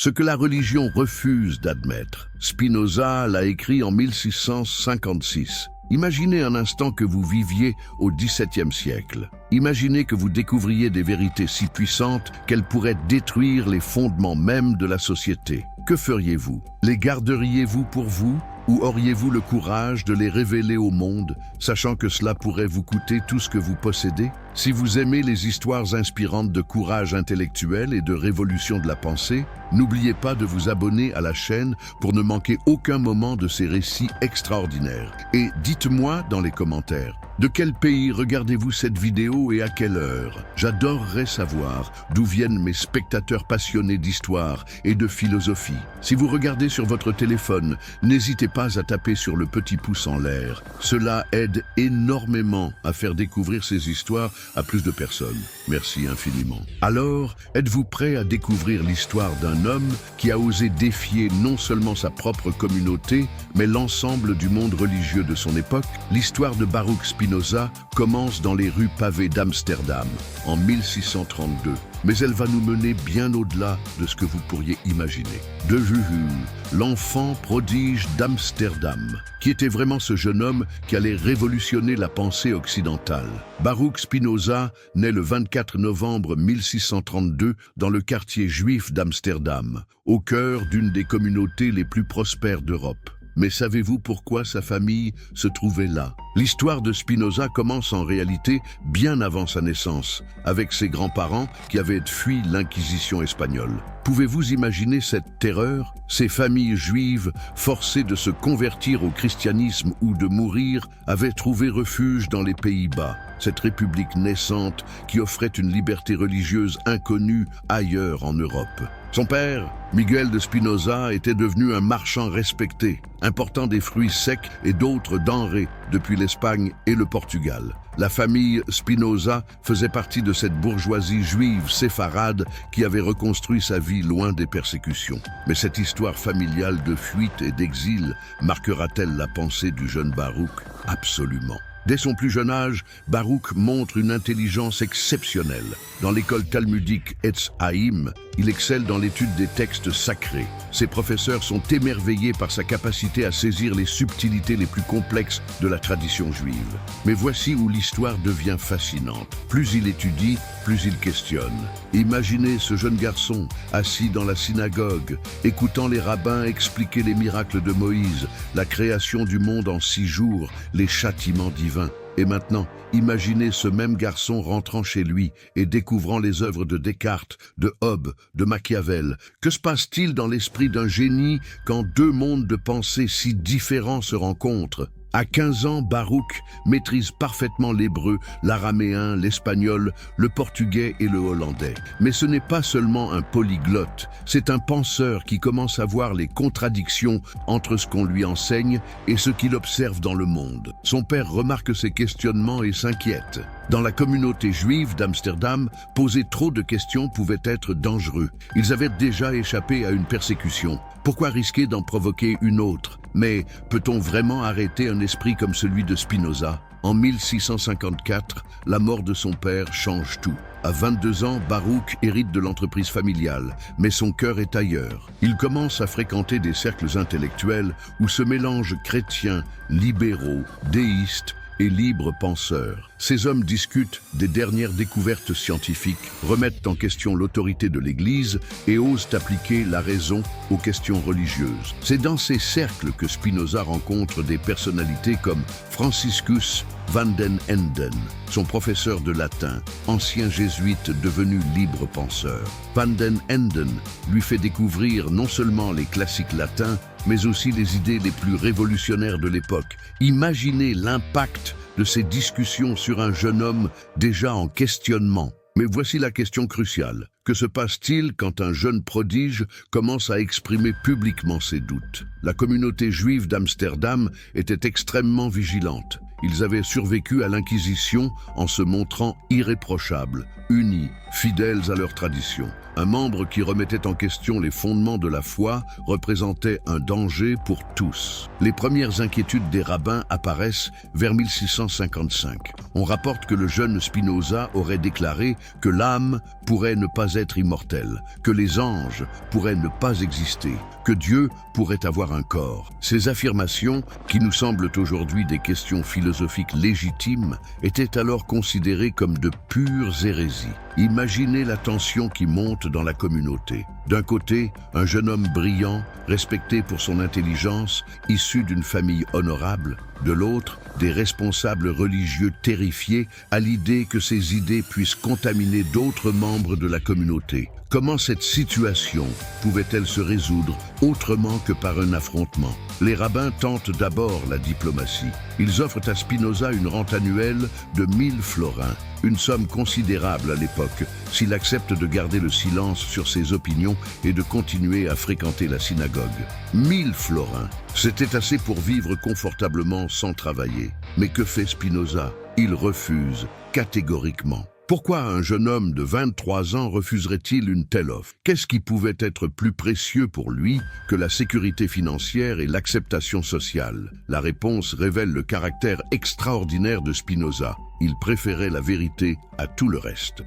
ce que la religion refuse d'admettre. Spinoza l'a écrit en 1656. Imaginez un instant que vous viviez au XVIIe siècle. Imaginez que vous découvriez des vérités si puissantes qu'elles pourraient détruire les fondements mêmes de la société. Que feriez-vous? Les garderiez-vous pour vous? Ou auriez-vous le courage de les révéler au monde, sachant que cela pourrait vous coûter tout ce que vous possédez? Si vous aimez les histoires inspirantes de courage intellectuel et de révolution de la pensée, n'oubliez pas de vous abonner à la chaîne pour ne manquer aucun moment de ces récits extraordinaires. Et dites-moi dans les commentaires, de quel pays regardez-vous cette vidéo et à quelle heure? J'adorerais savoir d'où viennent mes spectateurs passionnés d'histoire et de philosophie. Si vous regardez sur votre téléphone, n'hésitez pas à taper sur le petit pouce en l'air. Cela aide énormément à faire découvrir ces histoires à plus de personnes. Merci infiniment. Alors, êtes-vous prêt à découvrir l'histoire d'un homme qui a osé défier non seulement sa propre communauté, mais l'ensemble du monde religieux de son époque? L'histoire de Baruch Spinoza commence dans les rues pavées d'Amsterdam en 1632. Mais elle va nous mener bien au-delà de ce que vous pourriez imaginer. De Juhul, l'enfant prodige d'Amsterdam, qui était vraiment ce jeune homme qui allait révolutionner la pensée occidentale. Baruch Spinoza naît le 24 novembre 1632 dans le quartier juif d'Amsterdam, au cœur d'une des communautés les plus prospères d'Europe. Mais savez-vous pourquoi sa famille se trouvait là? L'histoire de Spinoza commence en réalité bien avant sa naissance, avec ses grands-parents qui avaient fui l'Inquisition espagnole. Pouvez-vous imaginer cette terreur? Ces familles juives, forcées de se convertir au christianisme ou de mourir, avaient trouvé refuge dans les Pays-Bas, cette république naissante qui offrait une liberté religieuse inconnue ailleurs en Europe. Son père, Miguel de Spinoza, était devenu un marchand respecté, important des fruits secs et d'autres denrées depuis l'Espagne et le Portugal. La famille Spinoza faisait partie de cette bourgeoisie juive séfarade qui avait reconstruit sa vie loin des persécutions. Mais cette histoire familiale de fuite et d'exil marquera-t-elle la pensée du jeune Baruch? Absolument. Dès son plus jeune âge, Baruch montre une intelligence exceptionnelle. Dans l'école talmudique Etz Haïm, il excelle dans l'étude des textes sacrés. Ses professeurs sont émerveillés par sa capacité à saisir les subtilités les plus complexes de la tradition juive. Mais voici où l'histoire devient fascinante. Plus il étudie, plus il questionne. Imaginez ce jeune garçon, assis dans la synagogue, écoutant les rabbins expliquer les miracles de Moïse, la création du monde en 6 jours, les châtiments divins. Et maintenant, imaginez ce même garçon rentrant chez lui et découvrant les œuvres de Descartes, de Hobbes, de Machiavel. Que se passe-t-il dans l'esprit d'un génie quand 2 mondes de pensée si différents se rencontrent? À 15 ans, Baruch maîtrise parfaitement l'hébreu, l'araméen, l'espagnol, le portugais et le hollandais. Mais ce n'est pas seulement un polyglotte, c'est un penseur qui commence à voir les contradictions entre ce qu'on lui enseigne et ce qu'il observe dans le monde. Son père remarque ses questionnements et s'inquiète. Dans la communauté juive d'Amsterdam, poser trop de questions pouvait être dangereux. Ils avaient déjà échappé à une persécution. Pourquoi risquer d'en provoquer une autre? Mais peut-on vraiment arrêter un esprit comme celui de Spinoza? En 1654, la mort de son père change tout. À 22 ans, Baruch hérite de l'entreprise familiale, mais son cœur est ailleurs. Il commence à fréquenter des cercles intellectuels où se mélangent chrétiens, libéraux, déistes et libres penseurs. Ces hommes discutent des dernières découvertes scientifiques, remettent en question l'autorité de l'Église et osent appliquer la raison aux questions religieuses. C'est dans ces cercles que Spinoza rencontre des personnalités comme Franciscus van den Enden, son professeur de latin, ancien jésuite devenu libre penseur. Van den Enden lui fait découvrir non seulement les classiques latins, mais aussi les idées les plus révolutionnaires de l'époque. Imaginez l'impact de ces discussions sur un jeune homme déjà en questionnement. Mais voici la question cruciale. Que se passe-t-il quand un jeune prodige commence à exprimer publiquement ses doutes? La communauté juive d'Amsterdam était extrêmement vigilante. Ils avaient survécu à l'Inquisition en se montrant irréprochables. unis, fidèles à leur tradition. Un membre qui remettait en question les fondements de la foi représentait un danger pour tous. Les premières inquiétudes des rabbins apparaissent vers 1655. On rapporte que le jeune Spinoza aurait déclaré que l'âme pourrait ne pas être immortelle, que les anges pourraient ne pas exister, que Dieu pourrait avoir un corps. Ces affirmations, qui nous semblent aujourd'hui des questions philosophiques légitimes, étaient alors considérées comme de pures hérésies. Imaginez la tension qui monte dans la communauté. D'un côté, un jeune homme brillant, respecté pour son intelligence, issu d'une famille honorable. De l'autre, des responsables religieux terrifiés à l'idée que ces idées puissent contaminer d'autres membres de la communauté. Comment cette situation pouvait-elle se résoudre autrement que par un affrontement? Les rabbins tentent d'abord la diplomatie. Ils offrent à Spinoza une rente annuelle de 1000 florins, une somme considérable à l'époque, s'il accepte de garder le silence sur ses opinions et de continuer à fréquenter la synagogue. 1000 florins, c'était assez pour vivre confortablement sans travailler. Mais que fait Spinoza? Il refuse catégoriquement. Pourquoi un jeune homme de 23 ans refuserait-il une telle offre? Qu'est-ce qui pouvait être plus précieux pour lui que la sécurité financière et l'acceptation sociale? La réponse révèle le caractère extraordinaire de Spinoza. Il préférait la vérité à tout le reste.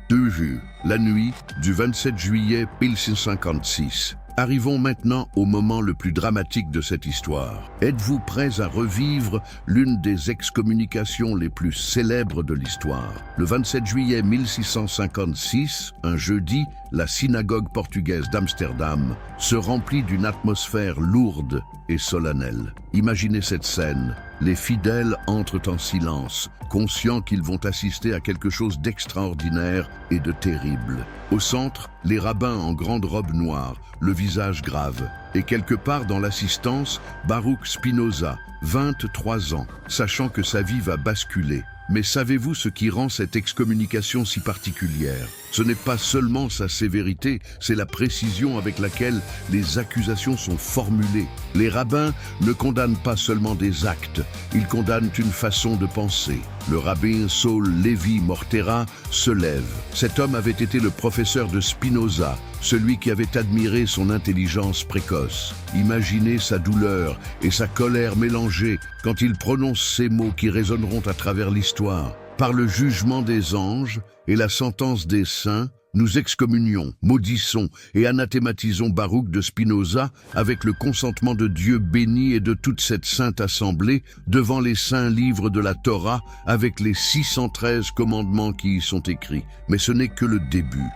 La nuit du 27 juillet 1656. Arrivons maintenant au moment le plus dramatique de cette histoire. Êtes-vous prêts à revivre l'une des excommunications les plus célèbres de l'histoire? Le 27 juillet 1656, un jeudi, la synagogue portugaise d'Amsterdam se remplit d'une atmosphère lourde et solennelle. Imaginez cette scène. Les fidèles entrent en silence, conscients qu'ils vont assister à quelque chose d'extraordinaire et de terrible. Au centre, les rabbins en grande robe noire, le visage grave. Et quelque part dans l'assistance, Baruch Spinoza, 23 ans, sachant que sa vie va basculer. Mais savez-vous ce qui rend cette excommunication si particulière? Ce n'est pas seulement sa sévérité, c'est la précision avec laquelle les accusations sont formulées. Les rabbins ne condamnent pas seulement des actes, ils condamnent une façon de penser. Le rabbin Saul Lévi Mortera se lève. Cet homme avait été le professeur de Spinoza, celui qui avait admiré son intelligence précoce. Imaginez sa douleur et sa colère mélangées quand il prononce ces mots qui résonneront à travers l'histoire. Par le jugement des anges et la sentence des saints, nous excommunions, maudissons et anathématisons Baruch de Spinoza avec le consentement de Dieu béni et de toute cette sainte assemblée devant les saints livres de la Torah avec les 613 commandements qui y sont écrits. Mais ce n'est que le début.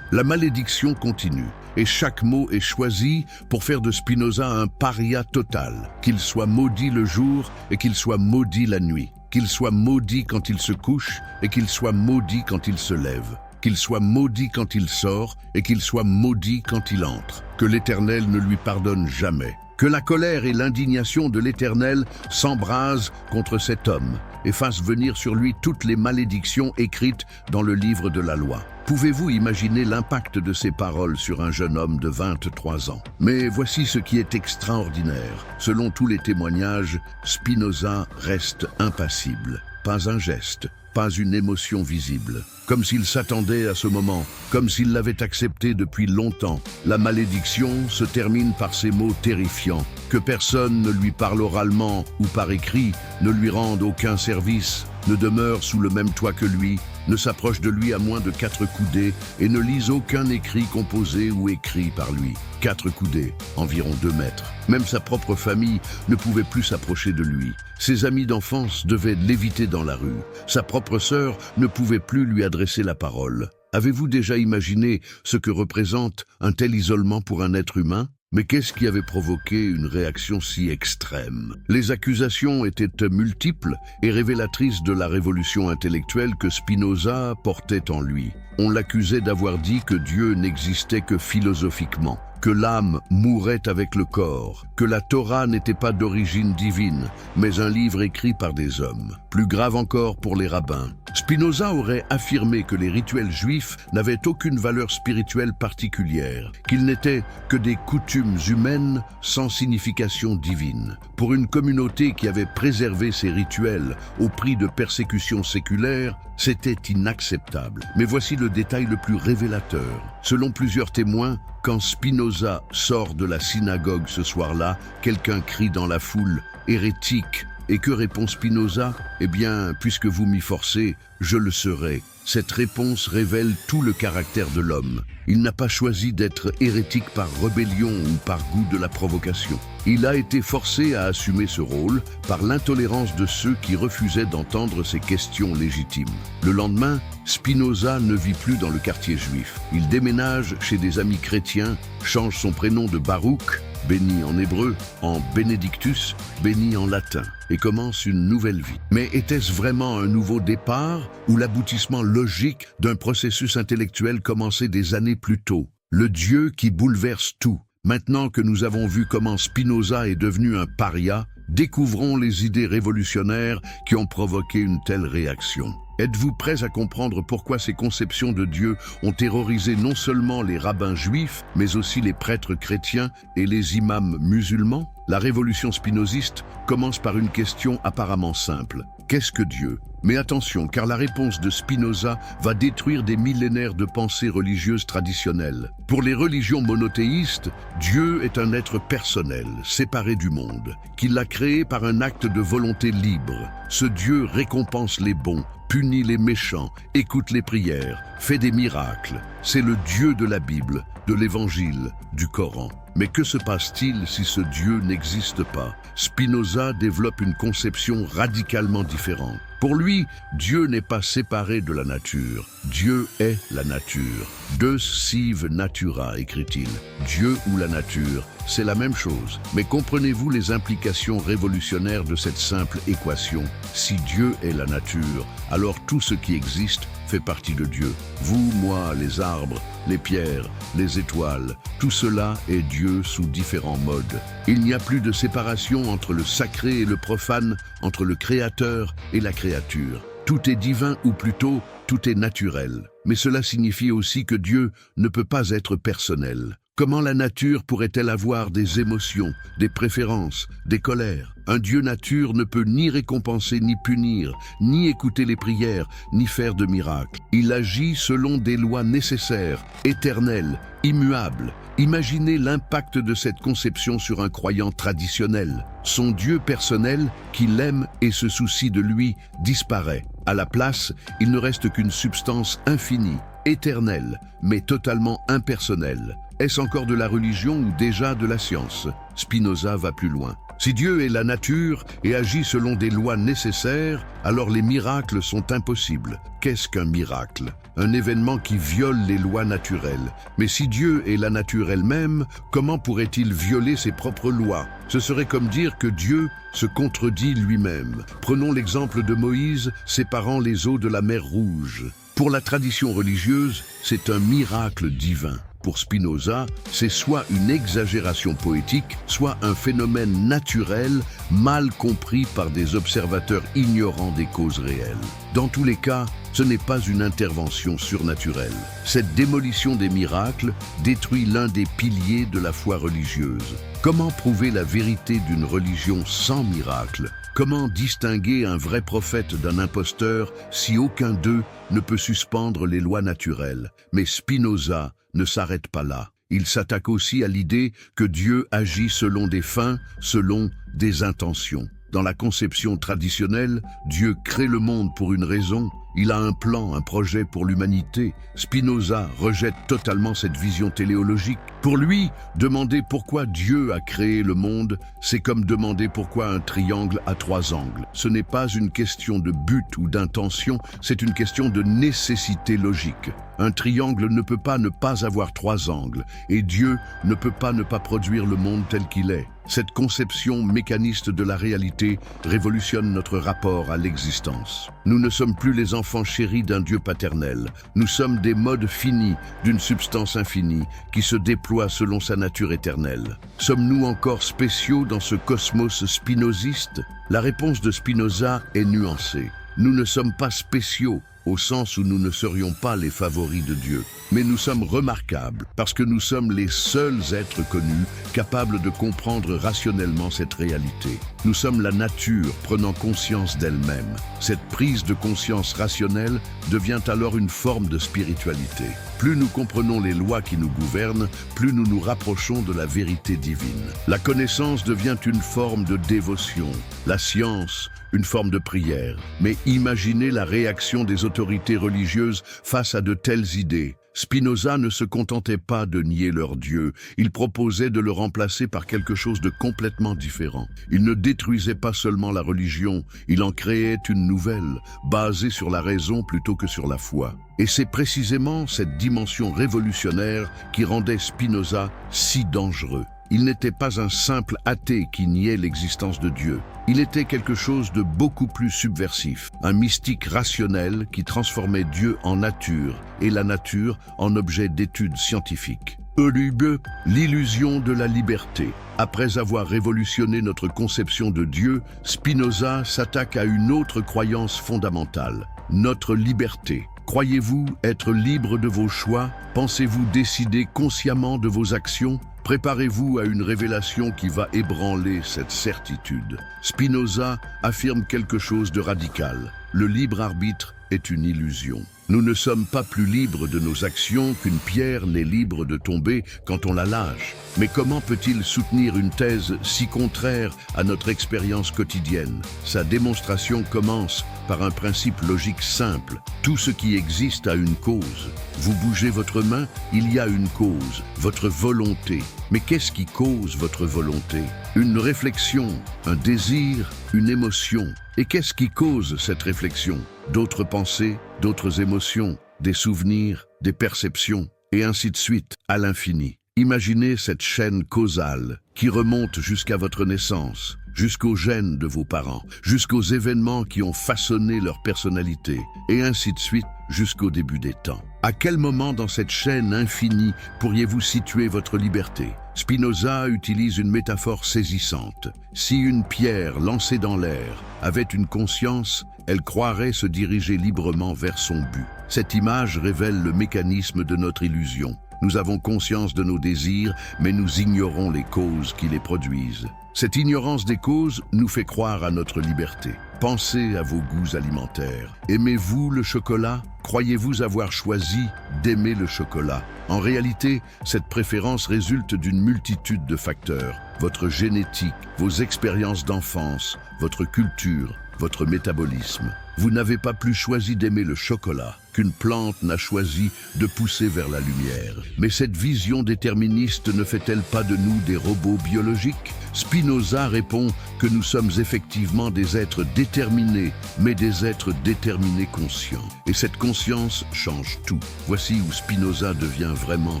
La malédiction continue et chaque mot est choisi pour faire de Spinoza un paria total. Qu'il soit maudit le jour et qu'il soit maudit la nuit. Qu'il soit maudit quand il se couche et qu'il soit maudit quand il se lève. Qu'il soit maudit quand il sort et qu'il soit maudit quand il entre. Que l'Éternel ne lui pardonne jamais. Que la colère et l'indignation de l'Éternel s'embrasent contre cet homme et fassent venir sur lui toutes les malédictions écrites dans le livre de la loi. Pouvez-vous imaginer l'impact de ces paroles sur un jeune homme de 23 ans? Mais voici ce qui est extraordinaire. Selon tous les témoignages, Spinoza reste impassible. Pas un geste, pas une émotion visible. Comme s'il s'attendait à ce moment, comme s'il l'avait accepté depuis longtemps. La malédiction se termine par ces mots terrifiants. Que personne ne lui parle oralement ou par écrit, ne lui rende aucun service, ne demeure sous le même toit que lui, ne s'approche de lui à moins de 4 coudées et ne lise aucun écrit composé ou écrit par lui. 4 coudées, environ 2 mètres. Même sa propre famille ne pouvait plus s'approcher de lui. Ses amis d'enfance devaient l'éviter dans la rue. Sa propre sœur ne pouvait plus lui adresser la parole. Avez-vous déjà imaginé ce que représente un tel isolement pour un être humain? Mais qu'est-ce qui avait provoqué une réaction si extrême? Les accusations étaient multiples et révélatrices de la révolution intellectuelle que Spinoza portait en lui. On l'accusait d'avoir dit que Dieu n'existait que philosophiquement, que l'âme mourait avec le corps, que la Torah n'était pas d'origine divine, mais un livre écrit par des hommes. Plus grave encore pour les rabbins. Spinoza aurait affirmé que les rituels juifs n'avaient aucune valeur spirituelle particulière, qu'ils n'étaient que des coutumes humaines sans signification divine. Pour une communauté qui avait préservé ses rituels au prix de persécutions séculaires, c'était inacceptable. Mais voici le détail le plus révélateur. Selon plusieurs témoins, quand Spinoza sort de la synagogue ce soir-là, quelqu'un crie dans la foule « hérétique ». Et que répond Spinoza? Eh bien, puisque vous m'y forcez, je le serai. Cette réponse révèle tout le caractère de l'homme. Il n'a pas choisi d'être hérétique par rébellion ou par goût de la provocation. Il a été forcé à assumer ce rôle par l'intolérance de ceux qui refusaient d'entendre ses questions légitimes. Le lendemain, Spinoza ne vit plus dans le quartier juif. Il déménage chez des amis chrétiens, change son prénom de Baruch, béni en hébreu, en Benedictus, béni en latin, et commence une nouvelle vie. Mais était-ce vraiment un nouveau départ ou l'aboutissement logique d'un processus intellectuel commencé des années plus tôt? Le Dieu qui bouleverse tout. Maintenant que nous avons vu comment Spinoza est devenu un paria, découvrons les idées révolutionnaires qui ont provoqué une telle réaction. Êtes-vous prêts à comprendre pourquoi ces conceptions de Dieu ont terrorisé non seulement les rabbins juifs, mais aussi les prêtres chrétiens et les imams musulmans? La révolution spinoziste commence par une question apparemment simple. Qu'est-ce que Dieu? Mais attention, car la réponse de Spinoza va détruire des millénaires de pensées religieuses traditionnelles. Pour les religions monothéistes, Dieu est un être personnel, séparé du monde, qu'il l'a créé par un acte de volonté libre. Ce Dieu récompense les bons, punit les méchants, écoute les prières, fait des miracles. C'est le Dieu de la Bible, de l'Évangile, du Coran. Mais que se passe-t-il si ce Dieu n'existe pas? Spinoza développe une conception radicalement différente. Pour lui, Dieu n'est pas séparé de la nature. Dieu est la nature. Deus sive natura, écrit-il. Dieu ou la nature, c'est la même chose. Mais comprenez-vous les implications révolutionnaires de cette simple équation? Si Dieu est la nature, alors tout ce qui existe fait partie de Dieu. Vous, moi, les arbres, les pierres, les étoiles, tout cela est Dieu sous différents modes. Il n'y a plus de séparation entre le sacré et le profane, entre le créateur et la créature. Tout est divin ou plutôt, tout est naturel. Mais cela signifie aussi que Dieu ne peut pas être personnel. Comment la nature pourrait-elle avoir des émotions, des préférences, des colères? Un Dieu nature ne peut ni récompenser ni punir, ni écouter les prières, ni faire de miracles. Il agit selon des lois nécessaires, éternelles, immuables. Imaginez l'impact de cette conception sur un croyant traditionnel. Son Dieu personnel, qui l'aime et se soucie de lui, disparaît. À la place, il ne reste qu'une substance infinie, éternelle, mais totalement impersonnelle. Est-ce encore de la religion ou déjà de la science? Spinoza va plus loin. Si Dieu est la nature et agit selon des lois nécessaires, alors les miracles sont impossibles. Qu'est-ce qu'un miracle? Un événement qui viole les lois naturelles. Mais si Dieu est la nature elle-même, comment pourrait-il violer ses propres lois? Ce serait comme dire que Dieu se contredit lui-même. Prenons l'exemple de Moïse séparant les eaux de la mer Rouge. Pour la tradition religieuse, c'est un miracle divin. Pour Spinoza, c'est soit une exagération poétique, soit un phénomène naturel mal compris par des observateurs ignorants des causes réelles. Dans tous les cas, ce n'est pas une intervention surnaturelle. Cette démolition des miracles détruit l'un des piliers de la foi religieuse. Comment prouver la vérité d'une religion sans miracle? Comment distinguer un vrai prophète d'un imposteur si aucun d'eux ne peut suspendre les lois naturelles? Mais Spinoza ne s'arrête pas là. Il s'attaque aussi à l'idée que Dieu agit selon des fins, selon des intentions. Dans la conception traditionnelle, Dieu crée le monde pour une raison. Il a un plan, un projet pour l'humanité. Spinoza rejette totalement cette vision téléologique. Pour lui, demander pourquoi Dieu a créé le monde, c'est comme demander pourquoi un triangle a 3 angles. Ce n'est pas une question de but ou d'intention, c'est une question de nécessité logique. Un triangle ne peut pas ne pas avoir 3 angles, et Dieu ne peut pas ne pas produire le monde tel qu'il est. Cette conception mécaniste de la réalité révolutionne notre rapport à l'existence. Nous ne sommes plus les enfants chéris d'un Dieu paternel. Nous sommes des modes finis d'une substance infinie qui se déploie selon sa nature éternelle. Sommes-nous encore spéciaux dans ce cosmos spinoziste? La réponse de Spinoza est nuancée. Nous ne sommes pas spéciaux, au sens où nous ne serions pas les favoris de Dieu. Mais nous sommes remarquables parce que nous sommes les seuls êtres connus capables de comprendre rationnellement cette réalité. Nous sommes la nature prenant conscience d'elle-même. Cette prise de conscience rationnelle devient alors une forme de spiritualité. Plus nous comprenons les lois qui nous gouvernent, plus nous nous rapprochons de la vérité divine. La connaissance devient une forme de dévotion, la science une forme de prière. Mais imaginez la réaction des autorités religieuses face à de telles idées. Spinoza ne se contentait pas de nier leur Dieu, il proposait de le remplacer par quelque chose de complètement différent. Il ne détruisait pas seulement la religion, il en créait une nouvelle, basée sur la raison plutôt que sur la foi. Et c'est précisément cette dimension révolutionnaire qui rendait Spinoza si dangereux. Il n'était pas un simple athée qui niait l'existence de Dieu. Il était quelque chose de beaucoup plus subversif, un mystique rationnel qui transformait Dieu en nature et la nature en objet d'étude scientifique. Eulube, l'illusion de la liberté. Après avoir révolutionné notre conception de Dieu, Spinoza s'attaque à une autre croyance fondamentale, notre liberté. Croyez-vous être libre de vos choix? Pensez-vous décider consciemment de vos actions? Préparez-vous à une révélation qui va ébranler cette certitude. Spinoza affirme quelque chose de radical. Le libre arbitre est une illusion. Nous ne sommes pas plus libres de nos actions qu'une pierre n'est libre de tomber quand on la lâche. Mais comment peut-il soutenir une thèse si contraire à notre expérience quotidienne? Sa démonstration commence par un principe logique simple. Tout ce qui existe a une cause. Vous bougez votre main, il y a une cause, votre volonté. Mais qu'est-ce qui cause votre volonté? Une réflexion, un désir, une émotion. Et qu'est-ce qui cause cette réflexion? D'autres pensées, d'autres émotions, des souvenirs, des perceptions, et ainsi de suite, à l'infini. Imaginez cette chaîne causale qui remonte jusqu'à votre naissance, jusqu'aux gènes de vos parents, jusqu'aux événements qui ont façonné leur personnalité, et ainsi de suite jusqu'au début des temps. À quel moment dans cette chaîne infinie pourriez-vous situer votre liberté? Spinoza utilise une métaphore saisissante. Si une pierre lancée dans l'air avait une conscience, elle croirait se diriger librement vers son but. Cette image révèle le mécanisme de notre illusion. Nous avons conscience de nos désirs, mais nous ignorons les causes qui les produisent. Cette ignorance des causes nous fait croire à notre liberté. Pensez à vos goûts alimentaires. Aimez-vous le chocolat? Croyez-vous avoir choisi d'aimer le chocolat? En réalité, cette préférence résulte d'une multitude de facteurs. Votre génétique, vos expériences d'enfance, votre culture, votre métabolisme. Vous n'avez pas plus choisi d'aimer le chocolat qu'une plante n'a choisi de pousser vers la lumière. Mais cette vision déterministe ne fait-elle pas de nous des robots biologiques? Spinoza répond que nous sommes effectivement des êtres déterminés, mais des êtres déterminés conscients. Et cette conscience change tout. Voici où Spinoza devient vraiment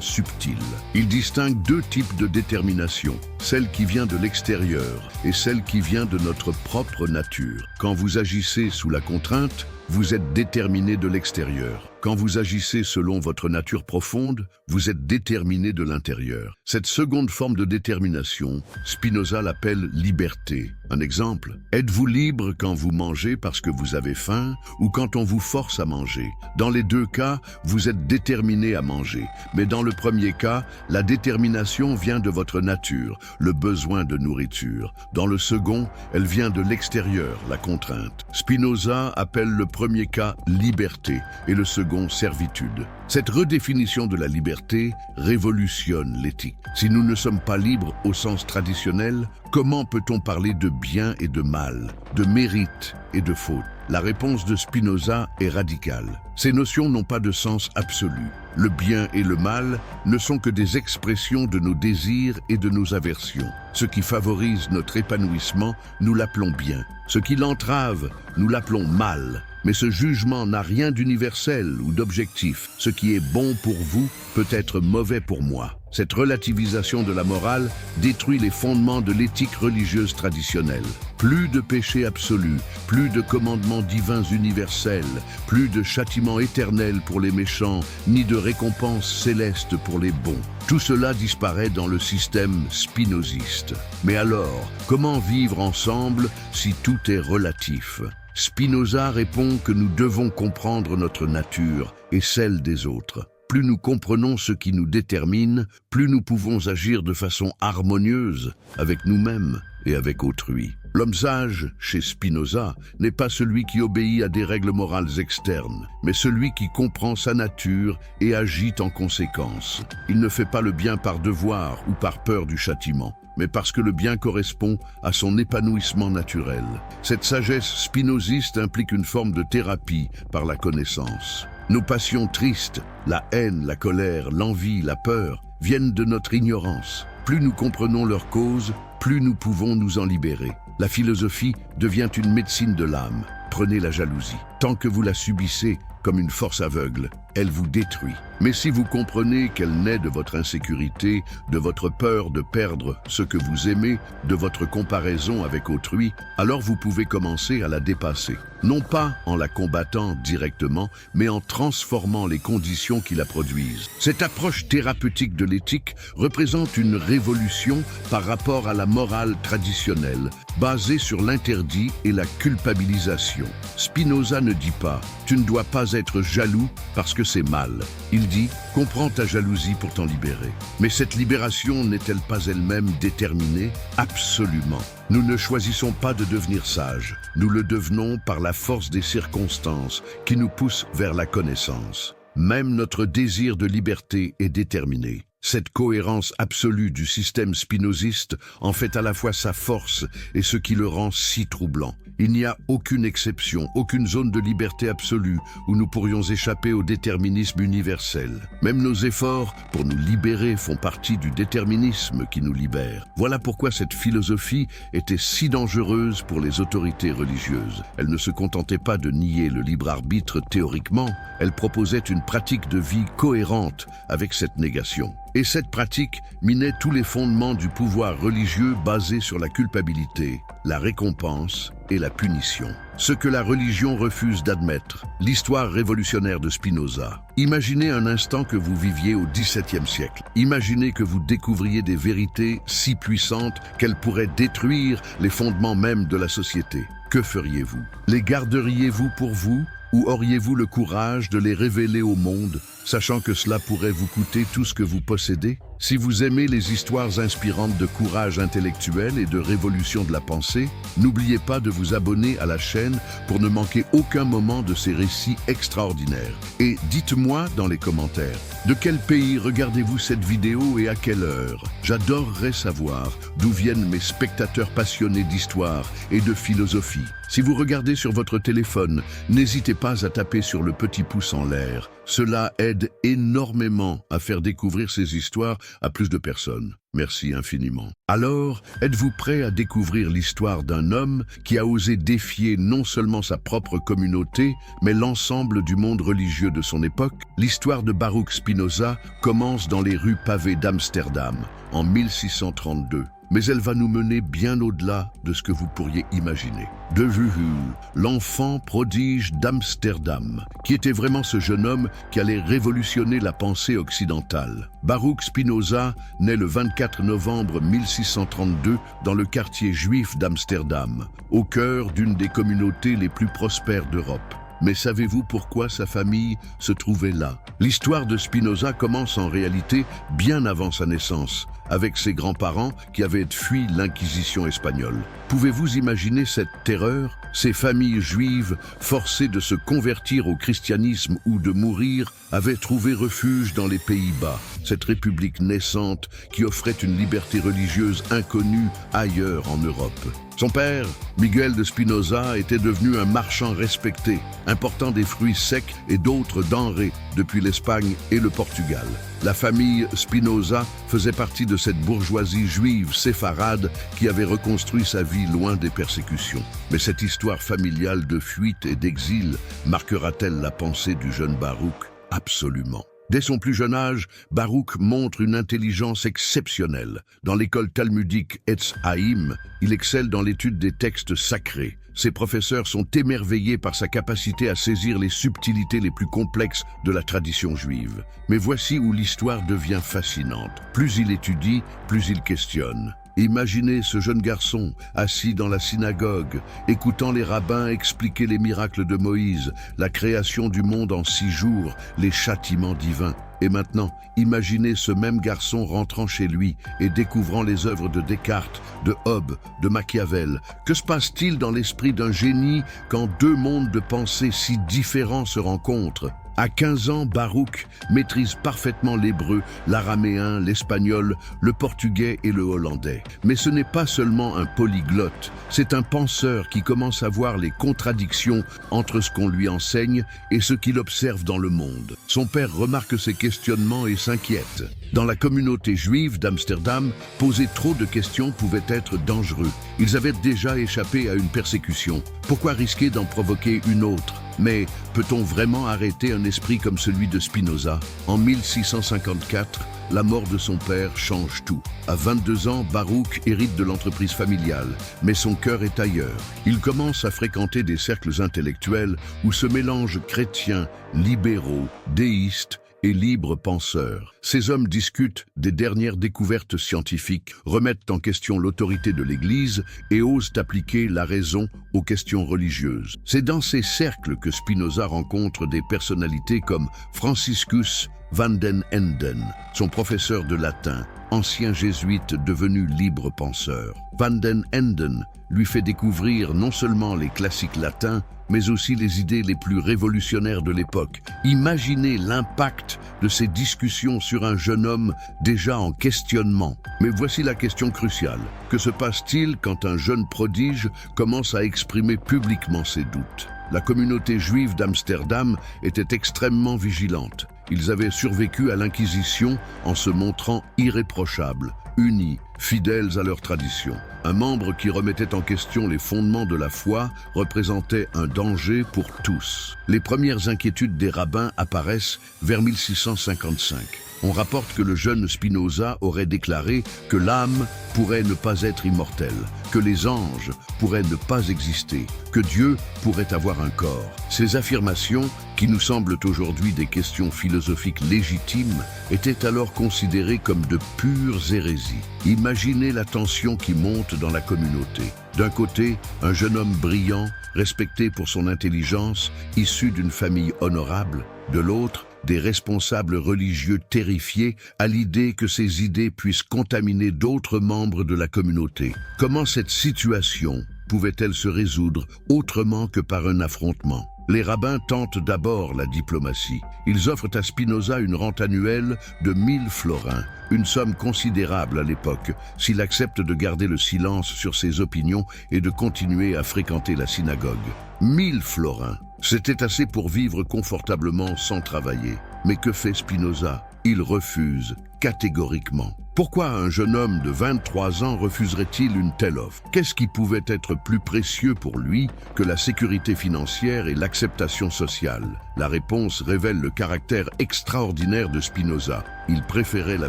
subtil. Il distingue deux types de détermination, celle qui vient de l'extérieur et celle qui vient de notre propre nature. Quand vous agissez sous la contrainte, vous êtes déterminé de l'extérieur. Quand vous agissez selon votre nature profonde, vous êtes déterminé de l'intérieur. Cette seconde forme de détermination, Spinoza l'appelle liberté. Un exemple, êtes-vous libre quand vous mangez parce que vous avez faim ou quand on vous force à manger? Dans les deux cas, vous êtes déterminé à manger. Mais dans le premier cas, la détermination vient de votre nature, le besoin de nourriture. Dans le second, elle vient de l'extérieur, la contrainte. Spinoza appelle le premier cas liberté et le second servitude. Cette redéfinition de la liberté révolutionne l'éthique. Si nous ne sommes pas libres au sens traditionnel, comment peut-on parler de bien et de mal, de mérite et de faute? La réponse de Spinoza est radicale. Ces notions n'ont pas de sens absolu. Le bien et le mal ne sont que des expressions de nos désirs et de nos aversions. Ce qui favorise notre épanouissement, nous l'appelons bien. Ce qui l'entrave, nous l'appelons mal. Mais ce jugement n'a rien d'universel ou d'objectif. Ce qui est bon pour vous peut être mauvais pour moi. Cette relativisation de la morale détruit les fondements de l'éthique religieuse traditionnelle. Plus de péché absolu, plus de commandements divins universels, plus de châtiments éternels pour les méchants, ni de récompenses célestes pour les bons. Tout cela disparaît dans le système spinoziste. Mais alors, comment vivre ensemble si tout est relatif ? Spinoza répond que nous devons comprendre notre nature et celle des autres. Plus nous comprenons ce qui nous détermine, plus nous pouvons agir de façon harmonieuse avec nous-mêmes et avec autrui. L'homme sage, chez Spinoza, n'est pas celui qui obéit à des règles morales externes, mais celui qui comprend sa nature et agit en conséquence. Il ne fait pas le bien par devoir ou par peur du châtiment, mais parce que le bien correspond à son épanouissement naturel. Cette sagesse spinoziste implique une forme de thérapie par la connaissance. Nos passions tristes, la haine, la colère, l'envie, la peur, viennent de notre ignorance. Plus nous comprenons leurs causes, plus nous pouvons nous en libérer. La philosophie devient une médecine de l'âme. Prenez la jalousie. Tant que vous la subissez comme une force aveugle, elle vous détruit. Mais si vous comprenez qu'elle naît de votre insécurité, de votre peur de perdre ce que vous aimez, de votre comparaison avec autrui, alors vous pouvez commencer à la dépasser. Non pas en la combattant directement, mais en transformant les conditions qui la produisent. Cette approche thérapeutique de l'éthique représente une révolution par rapport à la morale traditionnelle, basée sur l'interdit et la culpabilisation. Spinoza ne dit pas « tu ne dois pas être jaloux parce que c'est mal ». Il dit « comprends ta jalousie pour t'en libérer ». Mais cette libération n'est-elle pas elle-même déterminée? Absolument. Nous ne choisissons pas de devenir sages, nous le devenons par la force des circonstances qui nous poussent vers la connaissance. Même notre désir de liberté est déterminé. Cette cohérence absolue du système spinoziste en fait à la fois sa force et ce qui le rend si troublant. Il n'y a aucune exception, aucune zone de liberté absolue où nous pourrions échapper au déterminisme universel. Même nos efforts pour nous libérer font partie du déterminisme qui nous libère. Voilà pourquoi cette philosophie était si dangereuse pour les autorités religieuses. Elle ne se contentait pas de nier le libre arbitre théoriquement, elle proposait une pratique de vie cohérente avec cette négation. Et cette pratique minait tous les fondements du pouvoir religieux basé sur la culpabilité, la récompense et la punition. Ce que la religion refuse d'admettre, l'histoire révolutionnaire de Spinoza. Imaginez un instant que vous viviez au XVIIe siècle. Imaginez que vous découvriez des vérités si puissantes qu'elles pourraient détruire les fondements même de la société. Que feriez-vous? Les garderiez-vous pour vous? Ou auriez-vous le courage de les révéler au monde, sachant que cela pourrait vous coûter tout ce que vous possédez? Si vous aimez les histoires inspirantes de courage intellectuel et de révolution de la pensée, n'oubliez pas de vous abonner à la chaîne pour ne manquer aucun moment de ces récits extraordinaires. Et dites-moi dans les commentaires, de quel pays regardez-vous cette vidéo et à quelle heure? J'adorerais savoir d'où viennent mes spectateurs passionnés d'histoire et de philosophie. Si vous regardez sur votre téléphone, n'hésitez pas à taper sur le petit pouce en l'air. Cela aide énormément à faire découvrir ces histoires à plus de personnes. Merci infiniment. Alors, êtes-vous prêt à découvrir l'histoire d'un homme qui a osé défier non seulement sa propre communauté, mais l'ensemble du monde religieux de son époque? L'histoire de Baruch Spinoza commence dans les rues pavées d'Amsterdam, en 1632. Mais elle va nous mener bien au-delà de ce que vous pourriez imaginer. De Juhul, l'enfant prodige d'Amsterdam, qui était vraiment ce jeune homme qui allait révolutionner la pensée occidentale. Baruch Spinoza naît le 24 novembre 1632 dans le quartier juif d'Amsterdam, au cœur d'une des communautés les plus prospères d'Europe. Mais savez-vous pourquoi sa famille se trouvait là? L'histoire de Spinoza commence en réalité bien avant sa naissance, avec ses grands-parents qui avaient fui l'Inquisition espagnole. Pouvez-vous imaginer cette terreur? Ces familles juives, forcées de se convertir au christianisme ou de mourir, avaient trouvé refuge dans les Pays-Bas, cette république naissante qui offrait une liberté religieuse inconnue ailleurs en Europe. Son père, Miguel de Spinoza, était devenu un marchand respecté, important des fruits secs et d'autres denrées depuis l'Espagne et le Portugal. La famille Spinoza faisait partie de cette bourgeoisie juive séfarade qui avait reconstruit sa vie loin des persécutions. Mais cette histoire familiale de fuite et d'exil marquera-t-elle la pensée du jeune Baruch? Absolument. Dès son plus jeune âge, Baruch montre une intelligence exceptionnelle. Dans l'école talmudique Etz Haïm, il excelle dans l'étude des textes sacrés. Ses professeurs sont émerveillés par sa capacité à saisir les subtilités les plus complexes de la tradition juive. Mais voici où l'histoire devient fascinante. Plus il étudie, plus il questionne. Imaginez ce jeune garçon, assis dans la synagogue, écoutant les rabbins expliquer les miracles de Moïse, la création du monde en 6 jours, les châtiments divins. Et maintenant, imaginez ce même garçon rentrant chez lui et découvrant les œuvres de Descartes, de Hobbes, de Machiavel. Que se passe-t-il dans l'esprit d'un génie quand 2 mondes de pensée si différents se rencontrent? À 15 ans, Baruch maîtrise parfaitement l'hébreu, l'araméen, l'espagnol, le portugais et le hollandais. Mais ce n'est pas seulement un polyglotte, c'est un penseur qui commence à voir les contradictions entre ce qu'on lui enseigne et ce qu'il observe dans le monde. Son père remarque ses questionnements et s'inquiète. Dans la communauté juive d'Amsterdam, poser trop de questions pouvait être dangereux. Ils avaient déjà échappé à une persécution. Pourquoi risquer d'en provoquer une autre? Mais peut-on vraiment arrêter un esprit comme celui de Spinoza? En 1654, la mort de son père change tout. À 22 ans, Baruch hérite de l'entreprise familiale, mais son cœur est ailleurs. Il commence à fréquenter des cercles intellectuels où se mélangent chrétiens, libéraux, déistes et libres penseurs. Ces hommes discutent des dernières découvertes scientifiques, remettent en question l'autorité de l'Église et osent appliquer la raison aux questions religieuses. C'est dans ces cercles que Spinoza rencontre des personnalités comme Franciscus van den Enden, son professeur de latin, ancien jésuite devenu libre penseur. Van den Enden lui fait découvrir non seulement les classiques latins, mais aussi les idées les plus révolutionnaires de l'époque. Imaginez l'impact de ces discussions sur un jeune homme déjà en questionnement. Mais voici la question cruciale. Que se passe-t-il quand un jeune prodige commence à exprimer publiquement ses doutes? La communauté juive d'Amsterdam était extrêmement vigilante. Ils avaient survécu à l'Inquisition en se montrant irréprochables, unis, fidèles à leur tradition. Un membre qui remettait en question les fondements de la foi représentait un danger pour tous. Les premières inquiétudes des rabbins apparaissent vers 1655. On rapporte que le jeune Spinoza aurait déclaré que l'âme pourrait ne pas être immortelle, que les anges pourraient ne pas exister, que Dieu pourrait avoir un corps. Ces affirmations, qui nous semblent aujourd'hui des questions philosophiques légitimes, étaient alors considérées comme de pures hérésies. Imaginez la tension qui monte dans la communauté. D'un côté, un jeune homme brillant, respecté pour son intelligence, issu d'une famille honorable. De l'autre, des responsables religieux terrifiés à l'idée que ces idées puissent contaminer d'autres membres de la communauté. Comment cette situation pouvait-elle se résoudre autrement que par un affrontement? Les rabbins tentent d'abord la diplomatie. Ils offrent à Spinoza une rente annuelle de 1000 florins, une somme considérable à l'époque, s'il accepte de garder le silence sur ses opinions et de continuer à fréquenter la synagogue. 1000 florins, c'était assez pour vivre confortablement sans travailler. Mais que fait Spinoza? Il refuse catégoriquement. Pourquoi un jeune homme de 23 ans refuserait-il une telle offre? Qu'est-ce qui pouvait être plus précieux pour lui que la sécurité financière et l'acceptation sociale? La réponse révèle le caractère extraordinaire de Spinoza. Il préférait la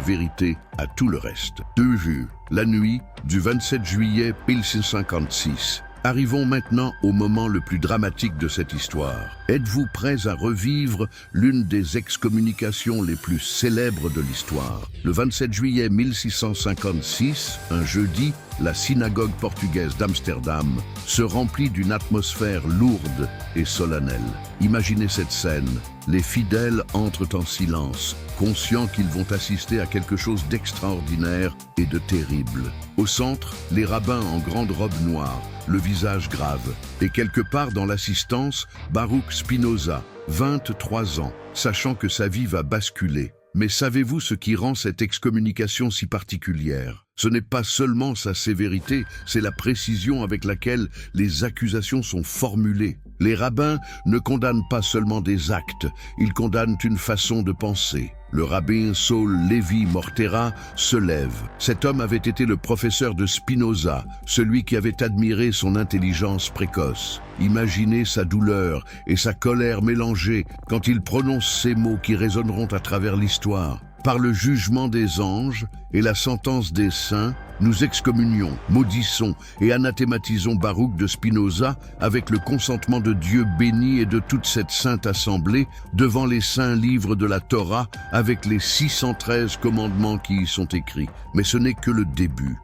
vérité à tout le reste. 2 vues. La nuit du 27 juillet 1656. Arrivons maintenant au moment le plus dramatique de cette histoire. Êtes-vous prêts à revivre l'une des excommunications les plus célèbres de l'histoire? Le 27 juillet 1656, un jeudi, la synagogue portugaise d'Amsterdam se remplit d'une atmosphère lourde et solennelle. Imaginez cette scène. Les fidèles entrent en silence, conscients qu'ils vont assister à quelque chose d'extraordinaire et de terrible. Au centre, les rabbins en grande robe noire, le visage grave, et quelque part dans l'assistance, Baruch Spinoza, 23 ans, sachant que sa vie va basculer. Mais savez-vous ce qui rend cette excommunication si particulière? Ce n'est pas seulement sa sévérité, c'est la précision avec laquelle les accusations sont formulées. Les rabbins ne condamnent pas seulement des actes, ils condamnent une façon de penser. Le rabbin Saul Lévi Mortera se lève. Cet homme avait été le professeur de Spinoza, celui qui avait admiré son intelligence précoce. Imaginez sa douleur et sa colère mélangées quand il prononce ces mots qui résonneront à travers l'histoire. Par le jugement des anges et la sentence des saints, nous excommunions, maudissons et anathématisons Baruch de Spinoza avec le consentement de Dieu béni et de toute cette sainte assemblée devant les saints livres de la Torah avec les 613 commandements qui y sont écrits. Mais ce n'est que le début.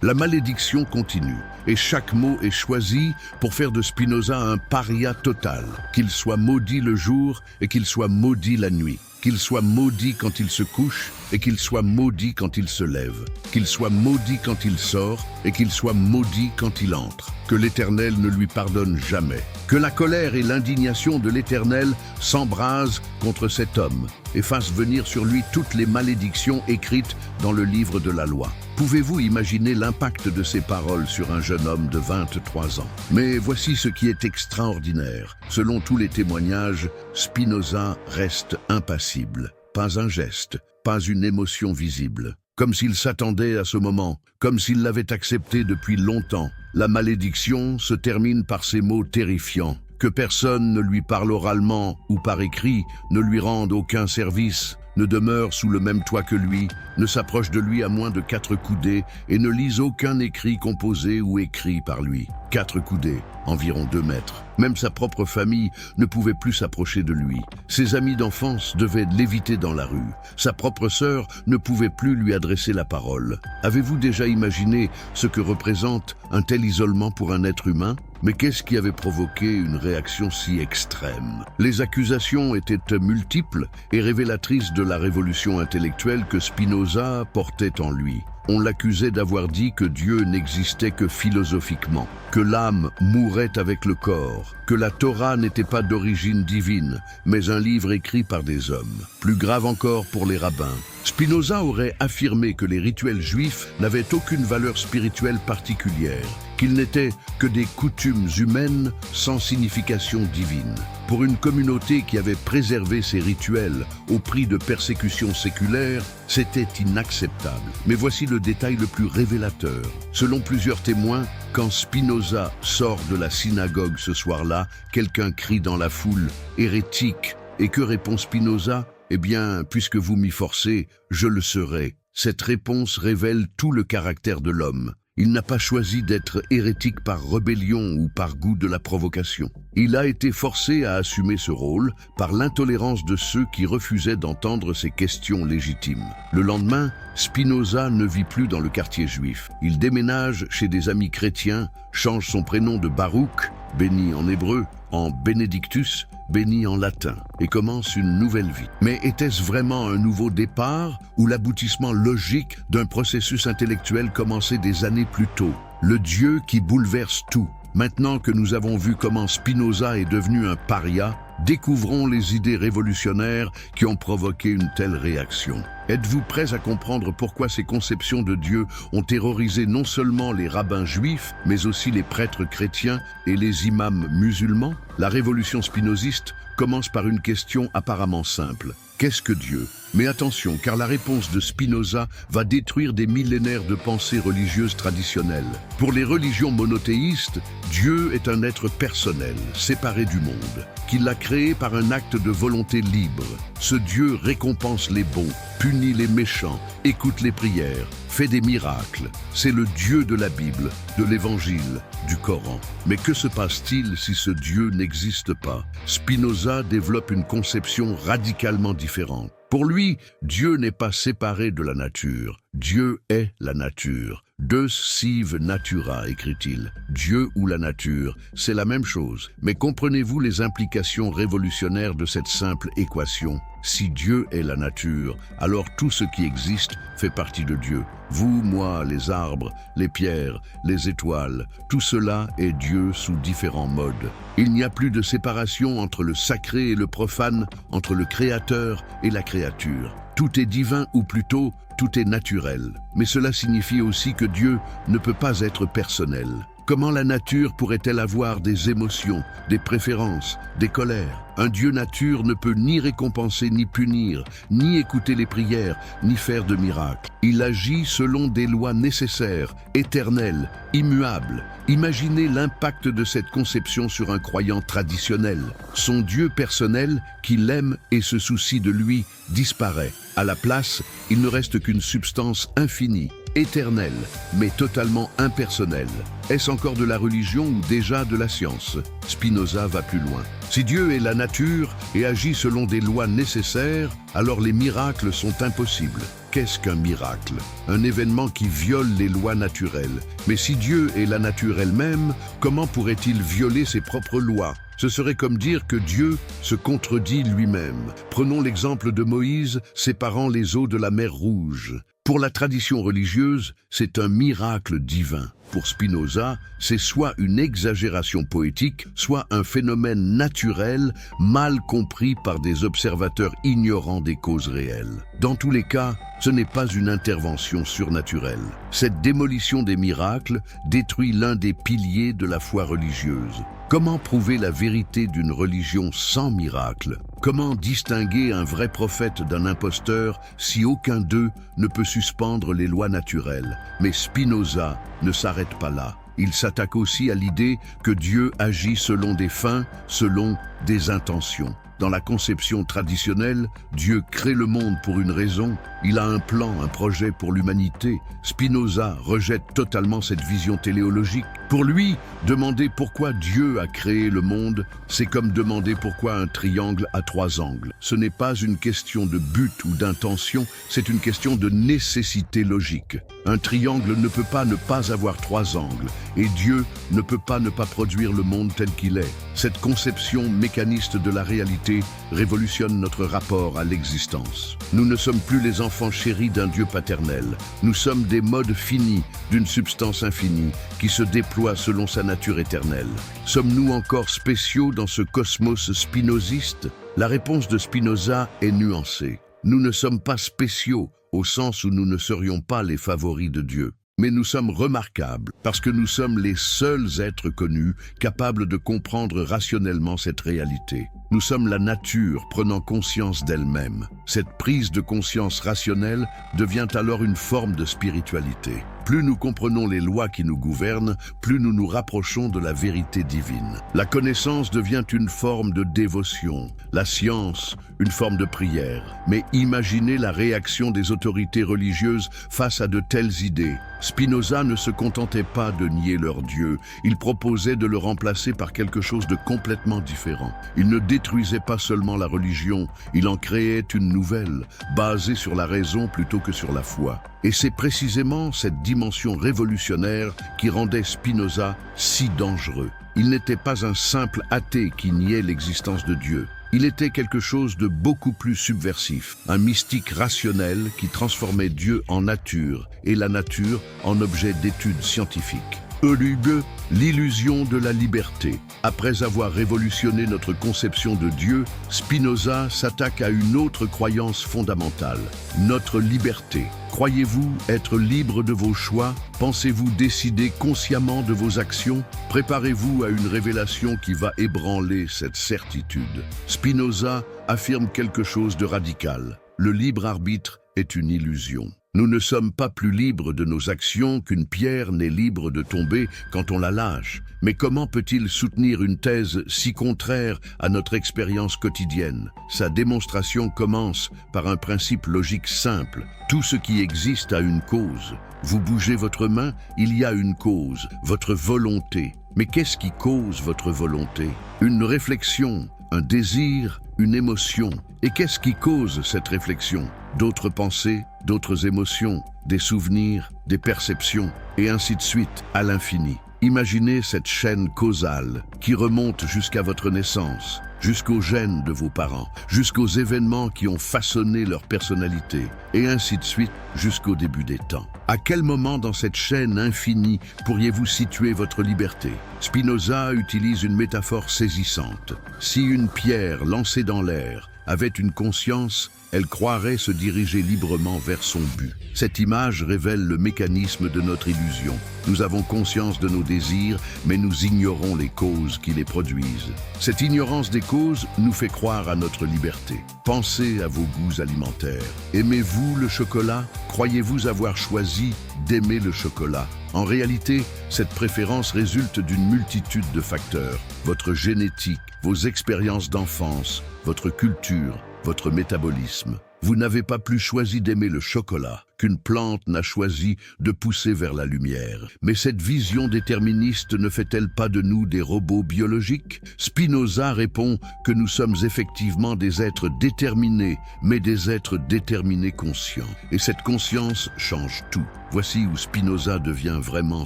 La malédiction continue et chaque mot est choisi pour faire de Spinoza un paria total, qu'il soit maudit le jour et qu'il soit maudit la nuit. Qu'il soit maudit quand il se couche et qu'il soit maudit quand il se lève. Qu'il soit maudit quand il sort et qu'il soit maudit quand il entre. Que l'Éternel ne lui pardonne jamais. Que la colère et l'indignation de l'Éternel s'embrasent contre cet homme et fassent venir sur lui toutes les malédictions écrites dans le livre de la loi. Pouvez-vous imaginer l'impact de ces paroles sur un jeune homme de 23 ans? Mais voici ce qui est extraordinaire. Selon tous les témoignages, Spinoza reste impassible. Pas un geste, pas une émotion visible. Comme s'il s'attendait à ce moment, comme s'il l'avait accepté depuis longtemps. La malédiction se termine par ces mots terrifiants. Que personne ne lui parle oralement ou par écrit, ne lui rende aucun service, ne demeure sous le même toit que lui, ne s'approche de lui à moins de 4 coudées et ne lise aucun écrit composé ou écrit par lui. 4 coudées, environ 2 mètres. Même sa propre famille ne pouvait plus s'approcher de lui. Ses amis d'enfance devaient l'éviter dans la rue. Sa propre sœur ne pouvait plus lui adresser la parole. Avez-vous déjà imaginé ce que représente un tel isolement pour un être humain? Mais qu'est-ce qui avait provoqué une réaction si extrême? Les accusations étaient multiples et révélatrices de la révolution intellectuelle que Spinoza portait en lui. On l'accusait d'avoir dit que Dieu n'existait que philosophiquement, que l'âme mourait avec le corps, que la Torah n'était pas d'origine divine, mais un livre écrit par des hommes. Plus grave encore pour les rabbins, Spinoza aurait affirmé que les rituels juifs n'avaient aucune valeur spirituelle particulière, qu'ils n'étaient que des coutumes humaines sans signification divine. Pour une communauté qui avait préservé ses rituels au prix de persécutions séculaires, c'était inacceptable. Mais voici le détail le plus révélateur. Selon plusieurs témoins, quand Spinoza sort de la synagogue ce soir-là, quelqu'un crie dans la foule « Hérétique !» Et que répond Spinoza? Eh bien, puisque vous m'y forcez, je le serai. Cette réponse révèle tout le caractère de l'homme. Il n'a pas choisi d'être hérétique par rébellion ou par goût de la provocation. Il a été forcé à assumer ce rôle par l'intolérance de ceux qui refusaient d'entendre ses questions légitimes. Le lendemain, Spinoza ne vit plus dans le quartier juif. Il déménage chez des amis chrétiens, change son prénom de Baruch, béni en hébreu, en Benedictus, béni en latin, et commence une nouvelle vie. Mais était-ce vraiment un nouveau départ ou l'aboutissement logique d'un processus intellectuel commencé des années plus tôt? Le Dieu qui bouleverse tout. Maintenant que nous avons vu comment Spinoza est devenu un paria, découvrons les idées révolutionnaires qui ont provoqué une telle réaction. Êtes-vous prêts à comprendre pourquoi ces conceptions de Dieu ont terrorisé non seulement les rabbins juifs, mais aussi les prêtres chrétiens et les imams musulmans? La révolution spinoziste commence par une question apparemment simple. Qu'est-ce que Dieu? Mais attention, car la réponse de Spinoza va détruire des millénaires de pensées religieuses traditionnelles. Pour les religions monothéistes, Dieu est un être personnel, séparé du monde, qu'il a créé par un acte de volonté libre. Ce Dieu récompense les bons, punit les méchants, écoute les prières, fait des miracles. C'est le Dieu de la Bible, de l'Évangile, du Coran. Mais que se passe-t-il si ce Dieu n'existe pas? Spinoza développe une conception radicalement différente. Pour lui, Dieu n'est pas séparé de la nature. Dieu est la nature. Deus sive natura, écrit-il. Dieu ou la nature, c'est la même chose. Mais comprenez-vous les implications révolutionnaires de cette simple équation? Si Dieu est la nature, alors tout ce qui existe fait partie de Dieu. Vous, moi, les arbres, les pierres, les étoiles, tout cela est Dieu sous différents modes. Il n'y a plus de séparation entre le sacré et le profane, entre le créateur et la créature. Tout est divin ou plutôt, tout est naturel. Mais cela signifie aussi que Dieu ne peut pas être personnel. Comment la nature pourrait-elle avoir des émotions, des préférences, des colères? Un Dieu nature ne peut ni récompenser ni punir, ni écouter les prières, ni faire de miracles. Il agit selon des lois nécessaires, éternelles, immuables. Imaginez l'impact de cette conception sur un croyant traditionnel. Son Dieu personnel, qui l'aime et se soucie de lui, disparaît. À la place, il ne reste qu'une substance infinie, éternelle, mais totalement impersonnelle. Est-ce encore de la religion ou déjà de la science? Spinoza va plus loin. Si Dieu est la nature et agit selon des lois nécessaires, alors les miracles sont impossibles. Qu'est-ce qu'un miracle? Un événement qui viole les lois naturelles. Mais si Dieu est la nature elle-même, comment pourrait-il violer ses propres lois? Ce serait comme dire que Dieu se contredit lui-même. Prenons l'exemple de Moïse séparant les eaux de la mer Rouge. Pour la tradition religieuse, c'est un miracle divin. Pour Spinoza, c'est soit une exagération poétique, soit un phénomène naturel mal compris par des observateurs ignorants des causes réelles. Dans tous les cas, ce n'est pas une intervention surnaturelle. Cette démolition des miracles détruit l'un des piliers de la foi religieuse. Comment prouver la vérité d'une religion sans miracle? Comment distinguer un vrai prophète d'un imposteur si aucun d'eux ne peut suspendre les lois naturelles? Mais Spinoza ne s'arrête pas là. Il s'attaque aussi à l'idée que Dieu agit selon des fins, selon des intentions. Dans la conception traditionnelle, Dieu crée le monde pour une raison. Il a un plan, un projet pour l'humanité. Spinoza rejette totalement cette vision téléologique. Pour lui, demander pourquoi Dieu a créé le monde, c'est comme demander pourquoi un triangle a 3 angles. Ce n'est pas une question de but ou d'intention, c'est une question de nécessité logique. Un triangle ne peut pas ne pas avoir 3 angles, et Dieu ne peut pas ne pas produire le monde tel qu'il est. Cette conception mécaniste de la réalité révolutionne notre rapport à l'existence. Nous ne sommes plus les enfants chéris d'un Dieu paternel. Nous sommes des modes finis d'une substance infinie qui se déploie selon sa nature éternelle. Sommes-nous encore spéciaux dans ce cosmos spinoziste? La réponse de Spinoza est nuancée. Nous ne sommes pas spéciaux au sens où nous ne serions pas les favoris de Dieu. Mais nous sommes remarquables parce que nous sommes les seuls êtres connus capables de comprendre rationnellement cette réalité. Nous sommes la nature prenant conscience d'elle-même. Cette prise de conscience rationnelle devient alors une forme de spiritualité. Plus nous comprenons les lois qui nous gouvernent, plus nous nous rapprochons de la vérité divine. La connaissance devient une forme de dévotion, la science une forme de prière. Mais imaginez la réaction des autorités religieuses face à de telles idées. Spinoza ne se contentait pas de nier leur Dieu, il proposait de le remplacer par quelque chose de complètement différent. Il ne détruisait pas seulement la religion, il en créait une nouvelle, basée sur la raison plutôt que sur la foi. Et c'est précisément cette dimension révolutionnaire qui rendait Spinoza si dangereux. Il n'était pas un simple athée qui niait l'existence de Dieu. Il était quelque chose de beaucoup plus subversif, un mystique rationnel qui transformait Dieu en nature et la nature en objet d'étude scientifique. Eulygue, l'illusion de la liberté. Après avoir révolutionné notre conception de Dieu, Spinoza s'attaque à une autre croyance fondamentale, notre liberté. Croyez-vous être libre de vos choix? Pensez-vous décider consciemment de vos actions? Préparez-vous à une révélation qui va ébranler cette certitude. Spinoza affirme quelque chose de radical. Le libre arbitre est une illusion. Nous ne sommes pas plus libres de nos actions qu'une pierre n'est libre de tomber quand on la lâche. Mais comment peut-il soutenir une thèse si contraire à notre expérience quotidienne? Sa démonstration commence par un principe logique simple. Tout ce qui existe a une cause. Vous bougez votre main, il y a une cause, votre volonté. Mais qu'est-ce qui cause votre volonté? Une réflexion, un désir, une émotion. Et qu'est-ce qui cause cette réflexion? D'autres pensées, d'autres émotions, des souvenirs, des perceptions, et ainsi de suite, à l'infini. Imaginez cette chaîne causale qui remonte jusqu'à votre naissance, jusqu'aux gènes de vos parents, jusqu'aux événements qui ont façonné leur personnalité, et ainsi de suite jusqu'au début des temps. À quel moment dans cette chaîne infinie pourriez-vous situer votre liberté? Spinoza utilise une métaphore saisissante. Si une pierre lancée dans l'air avait une conscience, elle croirait se diriger librement vers son but. Cette image révèle le mécanisme de notre illusion. Nous avons conscience de nos désirs, mais nous ignorons les causes qui les produisent. Cette ignorance des causes nous fait croire à notre liberté. Pensez à vos goûts alimentaires. Aimez-vous le chocolat? Croyez-vous avoir choisi d'aimer le chocolat? En réalité, cette préférence résulte d'une multitude de facteurs. Votre génétique, vos expériences d'enfance, votre culture, votre métabolisme. Vous n'avez pas plus choisi d'aimer le chocolat qu'une plante n'a choisi de pousser vers la lumière. Mais cette vision déterministe ne fait-elle pas de nous des robots biologiques? Spinoza répond que nous sommes effectivement des êtres déterminés, mais des êtres déterminés conscients. Et cette conscience change tout. Voici où Spinoza devient vraiment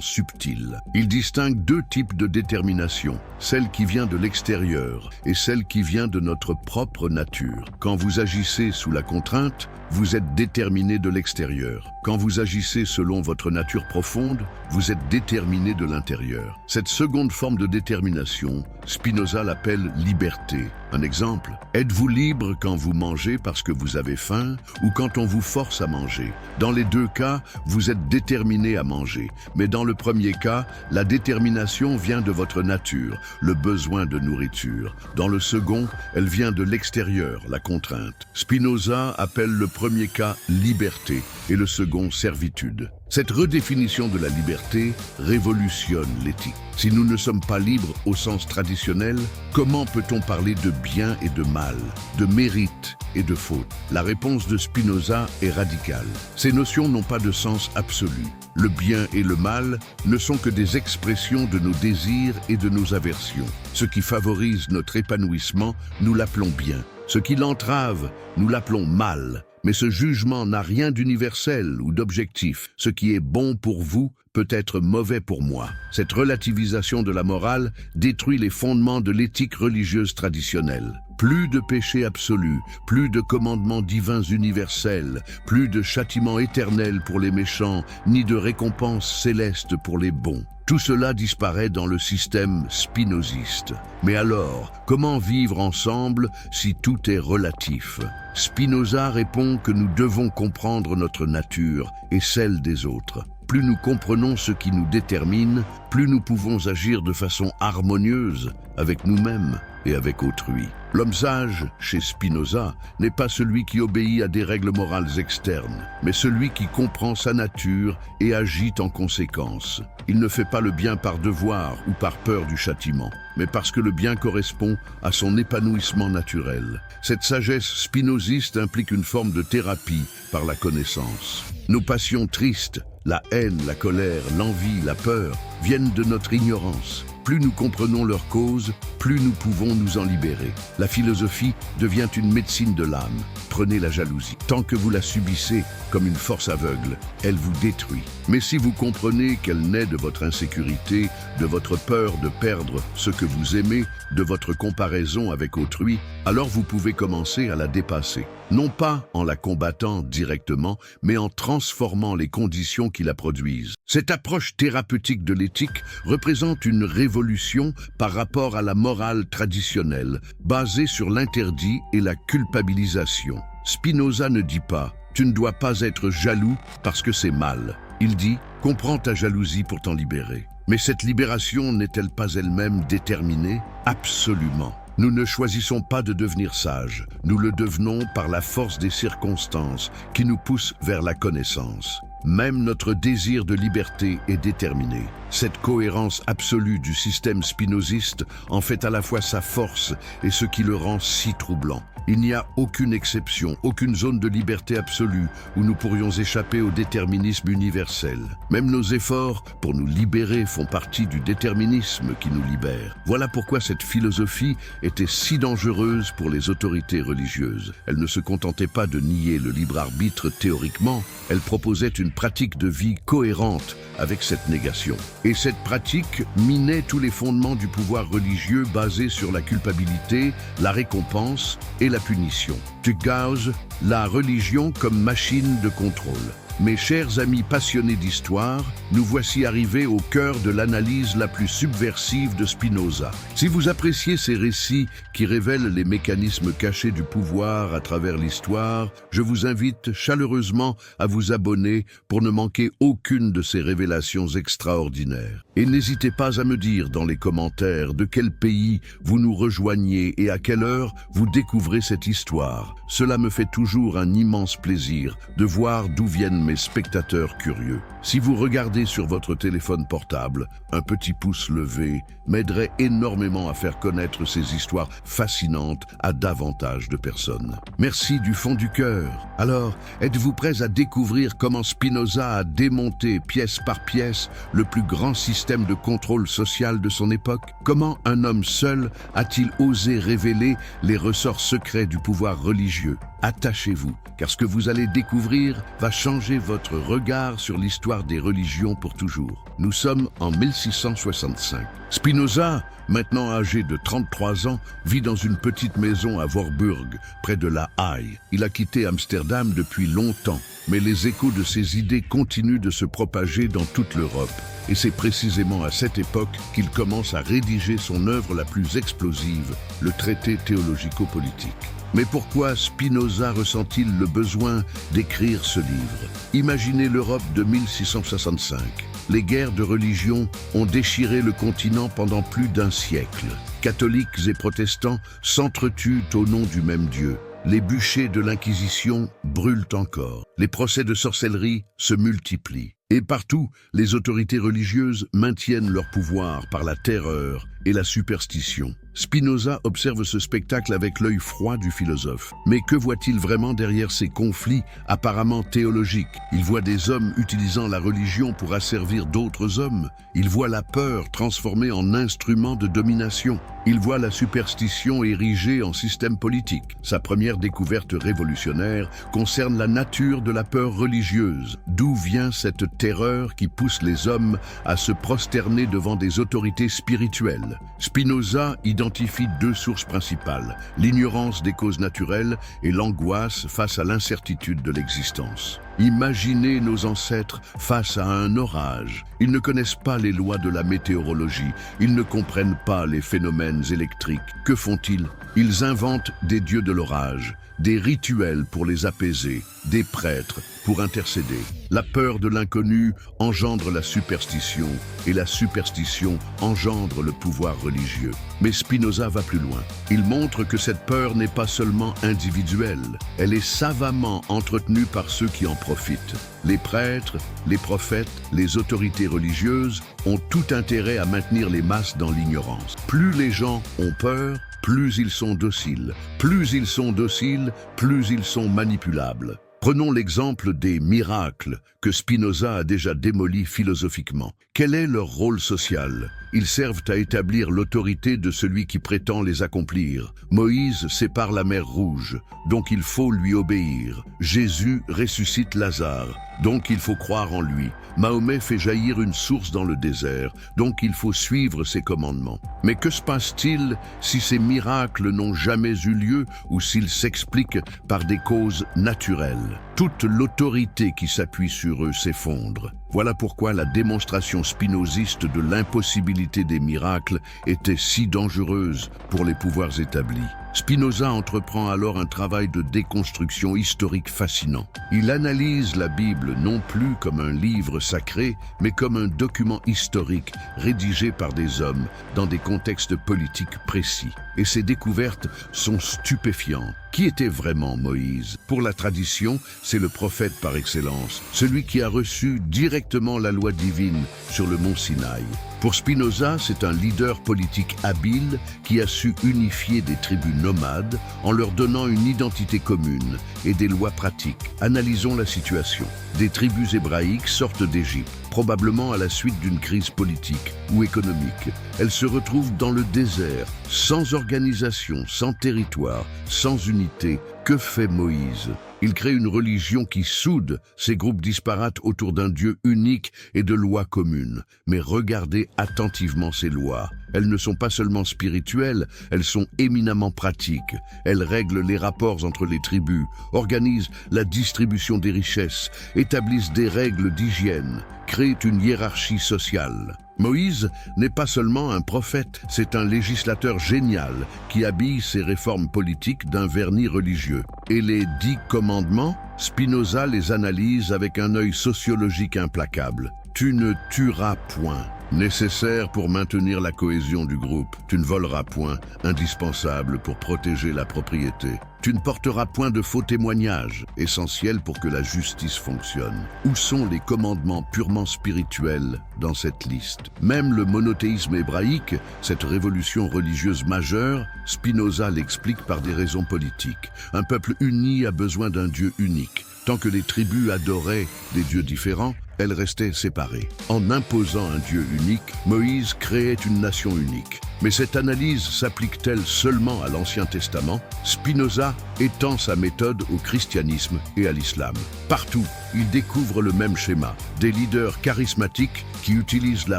subtil. Il distingue deux types de détermination, celle qui vient de l'extérieur et celle qui vient de notre propre nature. Quand vous agissez sous la contrainte, vous êtes déterminé de l'extérieur. Quand vous agissez selon votre nature profonde, vous êtes déterminé de l'intérieur. Cette seconde forme de détermination, Spinoza l'appelle liberté. Un exemple, êtes-vous libre quand vous mangez parce que vous avez faim ou quand on vous force à manger? Dans les deux cas, vous êtes déterminé à manger. Mais dans le premier cas, la détermination vient de votre nature, le besoin de nourriture. Dans le second, elle vient de l'extérieur, la contrainte. Spinoza appelle le premier cas liberté et le second servitude. Cette redéfinition de la liberté révolutionne l'éthique. Si nous ne sommes pas libres au sens traditionnel, comment peut-on parler de bien et de mal, de mérite et de faute? La réponse de Spinoza est radicale. Ces notions n'ont pas de sens absolu. Le bien et le mal ne sont que des expressions de nos désirs et de nos aversions. Ce qui favorise notre épanouissement, nous l'appelons bien. Ce qui l'entrave, nous l'appelons mal. Mais ce jugement n'a rien d'universel ou d'objectif. Ce qui est bon pour vous peut être mauvais pour moi. Cette relativisation de la morale détruit les fondements de l'éthique religieuse traditionnelle. Plus de péché absolu, plus de commandements divins universels, plus de châtiments éternels pour les méchants, ni de récompenses célestes pour les bons. Tout cela disparaît dans le système spinoziste. Mais alors, comment vivre ensemble si tout est relatif? Spinoza répond que nous devons comprendre notre nature et celle des autres. Plus nous comprenons ce qui nous détermine, plus nous pouvons agir de façon harmonieuse avec nous-mêmes et avec autrui. L'homme sage, chez Spinoza, n'est pas celui qui obéit à des règles morales externes, mais celui qui comprend sa nature et agit en conséquence. Il ne fait pas le bien par devoir ou par peur du châtiment, mais parce que le bien correspond à son épanouissement naturel. Cette sagesse spinoziste implique une forme de thérapie par la connaissance. Nos passions tristes, la haine, la colère, l'envie, la peur, viennent de notre ignorance. Plus nous comprenons leurs causes, plus nous pouvons nous en libérer. La philosophie devient une médecine de l'âme. Prenez la jalousie. Tant que vous la subissez comme une force aveugle, elle vous détruit. Mais si vous comprenez qu'elle naît de votre insécurité, de votre peur de perdre ce que vous aimez, de votre comparaison avec autrui, alors vous pouvez commencer à la dépasser. Non pas en la combattant directement, mais en transformant les conditions qui la produisent. Cette approche thérapeutique de l'éthique représente une révolution par rapport à la morale traditionnelle, basée sur l'interdit et la culpabilisation. Spinoza ne dit pas « tu ne dois pas être jaloux parce que c'est mal ». Il dit « comprends ta jalousie pour t'en libérer ». Mais cette libération n'est-elle pas elle-même déterminée? Absolument. Nous ne choisissons pas de devenir sages, nous le devenons par la force des circonstances qui nous poussent vers la connaissance. Même notre désir de liberté est déterminé. Cette cohérence absolue du système spinoziste en fait à la fois sa force et ce qui le rend si troublant. Il n'y a aucune exception, aucune zone de liberté absolue où nous pourrions échapper au déterminisme universel. Même nos efforts pour nous libérer font partie du déterminisme qui nous libère. Voilà pourquoi cette philosophie était si dangereuse pour les autorités religieuses. Elle ne se contentait pas de nier le libre arbitre théoriquement, elle proposait une pratique de vie cohérente avec cette négation. Et cette pratique minait tous les fondements du pouvoir religieux basé sur la culpabilité, la récompense et la punition. Tu gauges la religion comme machine de contrôle. Mes chers amis passionnés d'histoire, nous voici arrivés au cœur de l'analyse la plus subversive de Spinoza. Si vous appréciez ces récits qui révèlent les mécanismes cachés du pouvoir à travers l'histoire, je vous invite chaleureusement à vous abonner pour ne manquer aucune de ces révélations extraordinaires. Et n'hésitez pas à me dire dans les commentaires de quel pays vous nous rejoignez et à quelle heure vous découvrez cette histoire. Cela me fait toujours un immense plaisir de voir d'où viennent mes spectateurs curieux. Si vous regardez sur votre téléphone portable, un petit pouce levé m'aiderait énormément à faire connaître ces histoires fascinantes à davantage de personnes. Merci du fond du cœur. Alors, êtes-vous prêts à découvrir comment Spinoza a démonté pièce par pièce le plus grand système de contrôle social de son époque? Comment un homme seul a-t-il osé révéler les ressorts secrets du pouvoir religieux? Attachez-vous, car ce que vous allez découvrir va changer votre regard sur l'histoire des religions pour toujours. Nous sommes en 1665. Spinoza, maintenant âgé de 33 ans, vit dans une petite maison à Voorburg, près de La Haye. Il a quitté Amsterdam depuis longtemps, mais les échos de ses idées continuent de se propager dans toute l'Europe. Et c'est précisément à cette époque qu'il commence à rédiger son œuvre la plus explosive, le traité théologico-politique. Mais pourquoi Spinoza ressent-il le besoin d'écrire ce livre? Imaginez l'Europe de 1665. Les guerres de religion ont déchiré le continent pendant plus d'un siècle. Catholiques et protestants s'entretuent au nom du même Dieu. Les bûchers de l'Inquisition brûlent encore. Les procès de sorcellerie se multiplient. Et partout, les autorités religieuses maintiennent leur pouvoir par la terreur et la superstition. Spinoza observe ce spectacle avec l'œil froid du philosophe. Mais que voit-il vraiment derrière ces conflits apparemment théologiques? Il voit des hommes utilisant la religion pour asservir d'autres hommes. Il voit la peur transformée en instrument de domination. Il voit la superstition érigée en système politique. Sa première découverte révolutionnaire concerne la nature de la peur religieuse. D'où vient cette terreur qui pousse les hommes à se prosterner devant des autorités spirituelles? Spinoza identifie deux sources principales, l'ignorance des causes naturelles et l'angoisse face à l'incertitude de l'existence. Imaginez nos ancêtres face à un orage. Ils ne connaissent pas les lois de la météorologie, ils ne comprennent pas les phénomènes électriques. Que font-ils? Ils inventent des dieux de l'orage, des rituels pour les apaiser, des prêtres pour intercéder. La peur de l'inconnu engendre la superstition et la superstition engendre le pouvoir religieux. Mais Spinoza va plus loin. Il montre que cette peur n'est pas seulement individuelle, elle est savamment entretenue par ceux qui en profitent. Les prêtres, les prophètes, les autorités religieuses ont tout intérêt à maintenir les masses dans l'ignorance. Plus les gens ont peur, plus ils sont dociles. Plus ils sont dociles, plus ils sont manipulables. Prenons l'exemple des miracles que Spinoza a déjà démolis philosophiquement. Quel est leur rôle social? Ils servent à établir l'autorité de celui qui prétend les accomplir. Moïse sépare la mer Rouge, donc il faut lui obéir. Jésus ressuscite Lazare, donc il faut croire en lui. Mahomet fait jaillir une source dans le désert, donc il faut suivre ses commandements. Mais que se passe-t-il si ces miracles n'ont jamais eu lieu ou s'ils s'expliquent par des causes naturelles? Toute l'autorité qui s'appuie sur eux s'effondre. Voilà pourquoi la démonstration spinoziste de l'impossibilité des miracles était si dangereuse pour les pouvoirs établis. Spinoza entreprend alors un travail de déconstruction historique fascinant. Il analyse la Bible non plus comme un livre sacré, mais comme un document historique rédigé par des hommes dans des contextes politiques précis. Et ses découvertes sont stupéfiantes. Qui était vraiment Moïse? Pour la tradition, c'est le prophète par excellence, celui qui a reçu directement la loi divine sur le mont Sinaï. Pour Spinoza, c'est un leader politique habile qui a su unifier des tribus nomades en leur donnant une identité commune et des lois pratiques. Analysons la situation. Des tribus hébraïques sortent d'Égypte, probablement à la suite d'une crise politique ou économique. Elles se retrouvent dans le désert, sans organisation, sans territoire, sans unité. Que fait Moïse? Il crée une religion qui soude ces groupes disparates autour d'un Dieu unique et de lois communes. Mais regardez attentivement ces lois. Elles ne sont pas seulement spirituelles, elles sont éminemment pratiques. Elles règlent les rapports entre les tribus, organisent la distribution des richesses, établissent des règles d'hygiène, créent une hiérarchie sociale. Moïse n'est pas seulement un prophète, c'est un législateur génial qui habille ses réformes politiques d'un vernis religieux. Et les 10 commandements, Spinoza les analyse avec un œil sociologique implacable. Tu ne tueras point. Nécessaire pour maintenir la cohésion du groupe. Tu ne voleras point, indispensable pour protéger la propriété. Tu ne porteras point de faux témoignages, essentiel pour que la justice fonctionne. Où sont les commandements purement spirituels dans cette liste? Même le monothéisme hébraïque, cette révolution religieuse majeure, Spinoza l'explique par des raisons politiques. Un peuple uni a besoin d'un Dieu unique. Tant que les tribus adoraient des dieux différents, elles restaient séparées. En imposant un Dieu unique, Moïse créait une nation unique. Mais cette analyse s'applique-t-elle seulement à l'Ancien Testament? Spinoza étend sa méthode au christianisme et à l'islam. Partout, il découvre le même schéma. Des leaders charismatiques qui utilisent la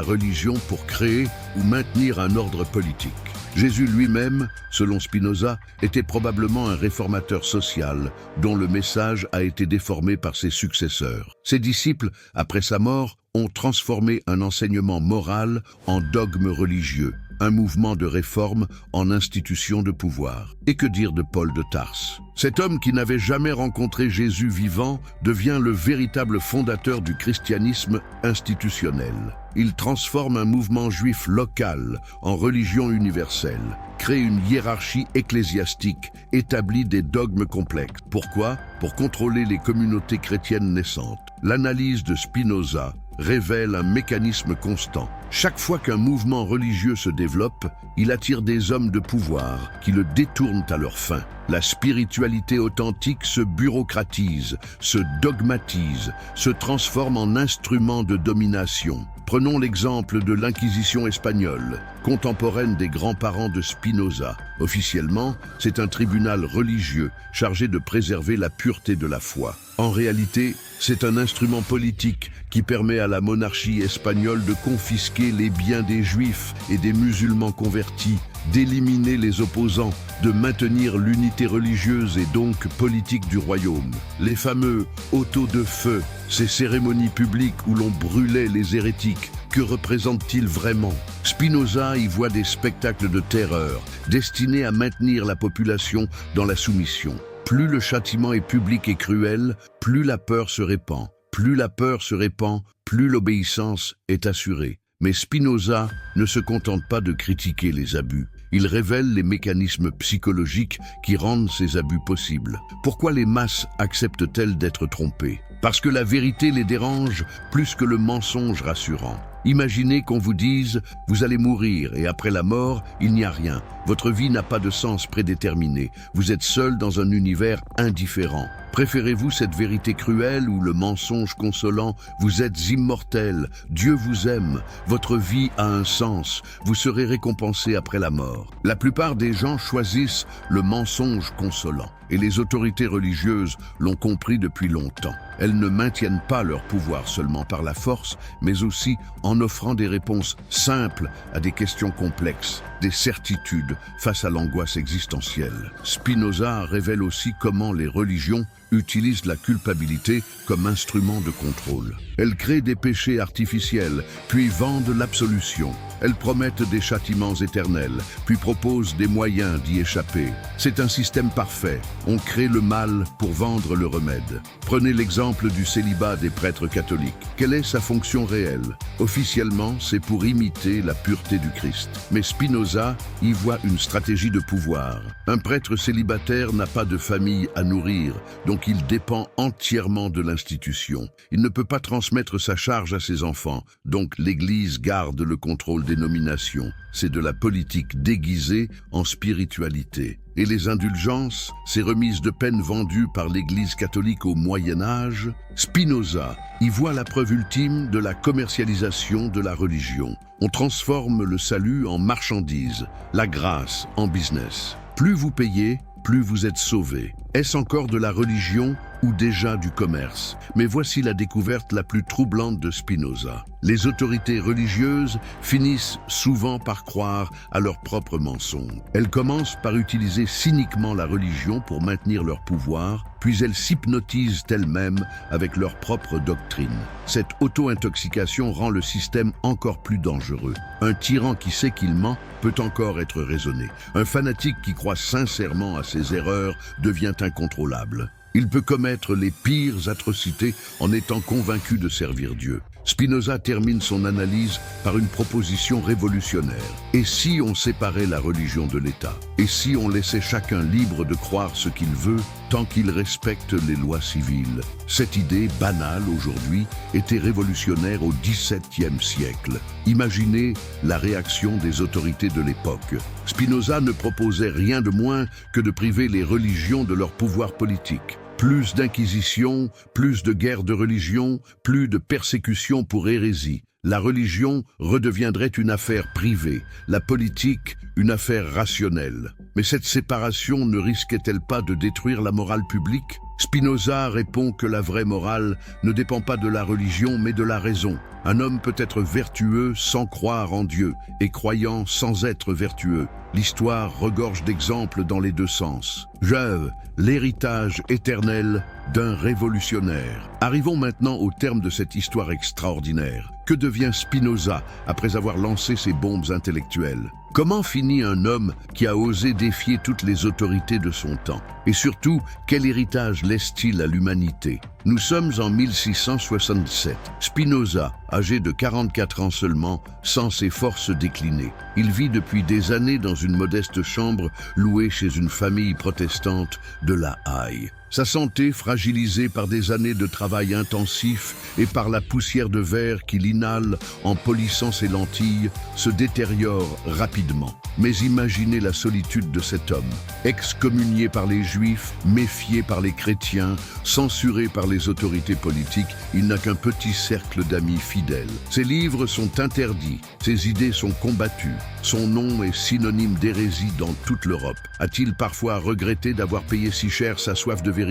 religion pour créer ou maintenir un ordre politique. Jésus lui-même, selon Spinoza, était probablement un réformateur social dont le message a été déformé par ses successeurs. Ses disciples, après sa mort, ont transformé un enseignement moral en dogme religieux, un mouvement de réforme en institution de pouvoir. Et que dire de Paul de Tarse? Cet homme qui n'avait jamais rencontré Jésus vivant devient le véritable fondateur du christianisme institutionnel. Il transforme un mouvement juif local en religion universelle, crée une hiérarchie ecclésiastique, établit des dogmes complexes. Pourquoi? Pour contrôler les communautés chrétiennes naissantes. L'analyse de Spinoza révèle un mécanisme constant. Chaque fois qu'un mouvement religieux se développe, il attire des hommes de pouvoir qui le détournent à leur fin. La spiritualité authentique se bureaucratise, se dogmatise, se transforme en instrument de domination. Prenons l'exemple de l'Inquisition espagnole, contemporaine des grands-parents de Spinoza. Officiellement, c'est un tribunal religieux chargé de préserver la pureté de la foi. En réalité, c'est un instrument politique qui permet à la monarchie espagnole de confisquer les biens des Juifs et des musulmans convertis, d'éliminer les opposants, de maintenir l'unité religieuse et donc politique du royaume. Les fameux autos de feu, ces cérémonies publiques où l'on brûlait les hérétiques, que représentent-ils vraiment? Spinoza y voit des spectacles de terreur, destinés à maintenir la population dans la soumission. Plus le châtiment est public et cruel, plus la peur se répand. Plus la peur se répand, plus l'obéissance est assurée. Mais Spinoza ne se contente pas de critiquer les abus. Il révèle les mécanismes psychologiques qui rendent ces abus possibles. Pourquoi les masses acceptent-elles d'être trompées? Parce que la vérité les dérange plus que le mensonge rassurant. Imaginez qu'on vous dise « vous allez mourir et après la mort, il n'y a rien. Votre vie n'a pas de sens prédéterminé. Vous êtes seul dans un univers indifférent. » Préférez-vous cette vérité cruelle ou le mensonge consolant? Vous êtes immortel, Dieu vous aime, votre vie a un sens, vous serez récompensé après la mort. La plupart des gens choisissent le mensonge consolant. Et les autorités religieuses l'ont compris depuis longtemps. Elles ne maintiennent pas leur pouvoir seulement par la force, mais aussi en offrant des réponses simples à des questions complexes, des certitudes face à l'angoisse existentielle. Spinoza révèle aussi comment les religions utilisent la culpabilité comme instrument de contrôle. Elles créent des péchés artificiels, puis vendent l'absolution. Elles promettent des châtiments éternels, puis proposent des moyens d'y échapper. C'est un système parfait. On crée le mal pour vendre le remède. Prenez l'exemple du célibat des prêtres catholiques. Quelle est sa fonction réelle? Officiellement, c'est pour imiter la pureté du Christ. Mais Spinoza y voit une stratégie de pouvoir. Un prêtre célibataire n'a pas de famille à nourrir, donc il dépend entièrement de l'institution. Il ne peut pas transmettre sa charge à ses enfants, donc l'Église garde le contrôle des nominations. C'est de la politique déguisée en spiritualité. Et les indulgences, ces remises de peine vendues par l'Église catholique au Moyen-Âge, Spinoza y voit la preuve ultime de la commercialisation de la religion. On transforme le salut en marchandise, la grâce en business. Plus vous payez, plus vous êtes sauvé. Est-ce encore de la religion ou déjà du commerce? Mais voici la découverte la plus troublante de Spinoza. Les autorités religieuses finissent souvent par croire à leurs propres mensonges. Elles commencent par utiliser cyniquement la religion pour maintenir leur pouvoir, puis elles s'hypnotisent elles-mêmes avec leur propre doctrine. Cette auto-intoxication rend le système encore plus dangereux. Un tyran qui sait qu'il ment peut encore être raisonné. Un fanatique qui croit sincèrement à ses erreurs devient incontrôlable. Il peut commettre les pires atrocités en étant convaincu de servir Dieu. Spinoza termine son analyse par une proposition révolutionnaire. Et si on séparait la religion de l'État? Et si on laissait chacun libre de croire ce qu'il veut, tant qu'il respecte les lois civiles? Cette idée, banale aujourd'hui, était révolutionnaire au XVIIe siècle. Imaginez la réaction des autorités de l'époque. Spinoza ne proposait rien de moins que de priver les religions de leur pouvoir politique. Plus d'inquisition, plus de guerres de religion, plus de persécutions pour hérésie. La religion redeviendrait une affaire privée, la politique une affaire rationnelle. Mais cette séparation ne risquait-elle pas de détruire la morale publique? Spinoza répond que la vraie morale ne dépend pas de la religion mais de la raison. Un homme peut être vertueux sans croire en Dieu et croyant sans être vertueux. L'histoire regorge d'exemples dans les deux sens. Jove, l'héritage éternel d'un révolutionnaire. Arrivons maintenant au terme de cette histoire extraordinaire. Que devient Spinoza après avoir lancé ses bombes intellectuelles? Comment finit un homme qui a osé défier toutes les autorités de son temps? Et surtout, quel héritage laisse-t-il à l'humanité? Nous sommes en 1667. Spinoza, âgé de 44 ans seulement, sent ses forces décliner. Il vit depuis des années dans une modeste chambre louée chez une famille protestante de La Haye. Sa santé, fragilisée par des années de travail intensif et par la poussière de verre qu'il inhale en polissant ses lentilles, se détériore rapidement. Mais imaginez la solitude de cet homme, excommunié par les Juifs, méfié par les chrétiens, censuré par les autorités politiques, il n'a qu'un petit cercle d'amis fidèles. Ses livres sont interdits, ses idées sont combattues, son nom est synonyme d'hérésie dans toute l'Europe. A-t-il parfois regretté d'avoir payé si cher sa soif de vérité?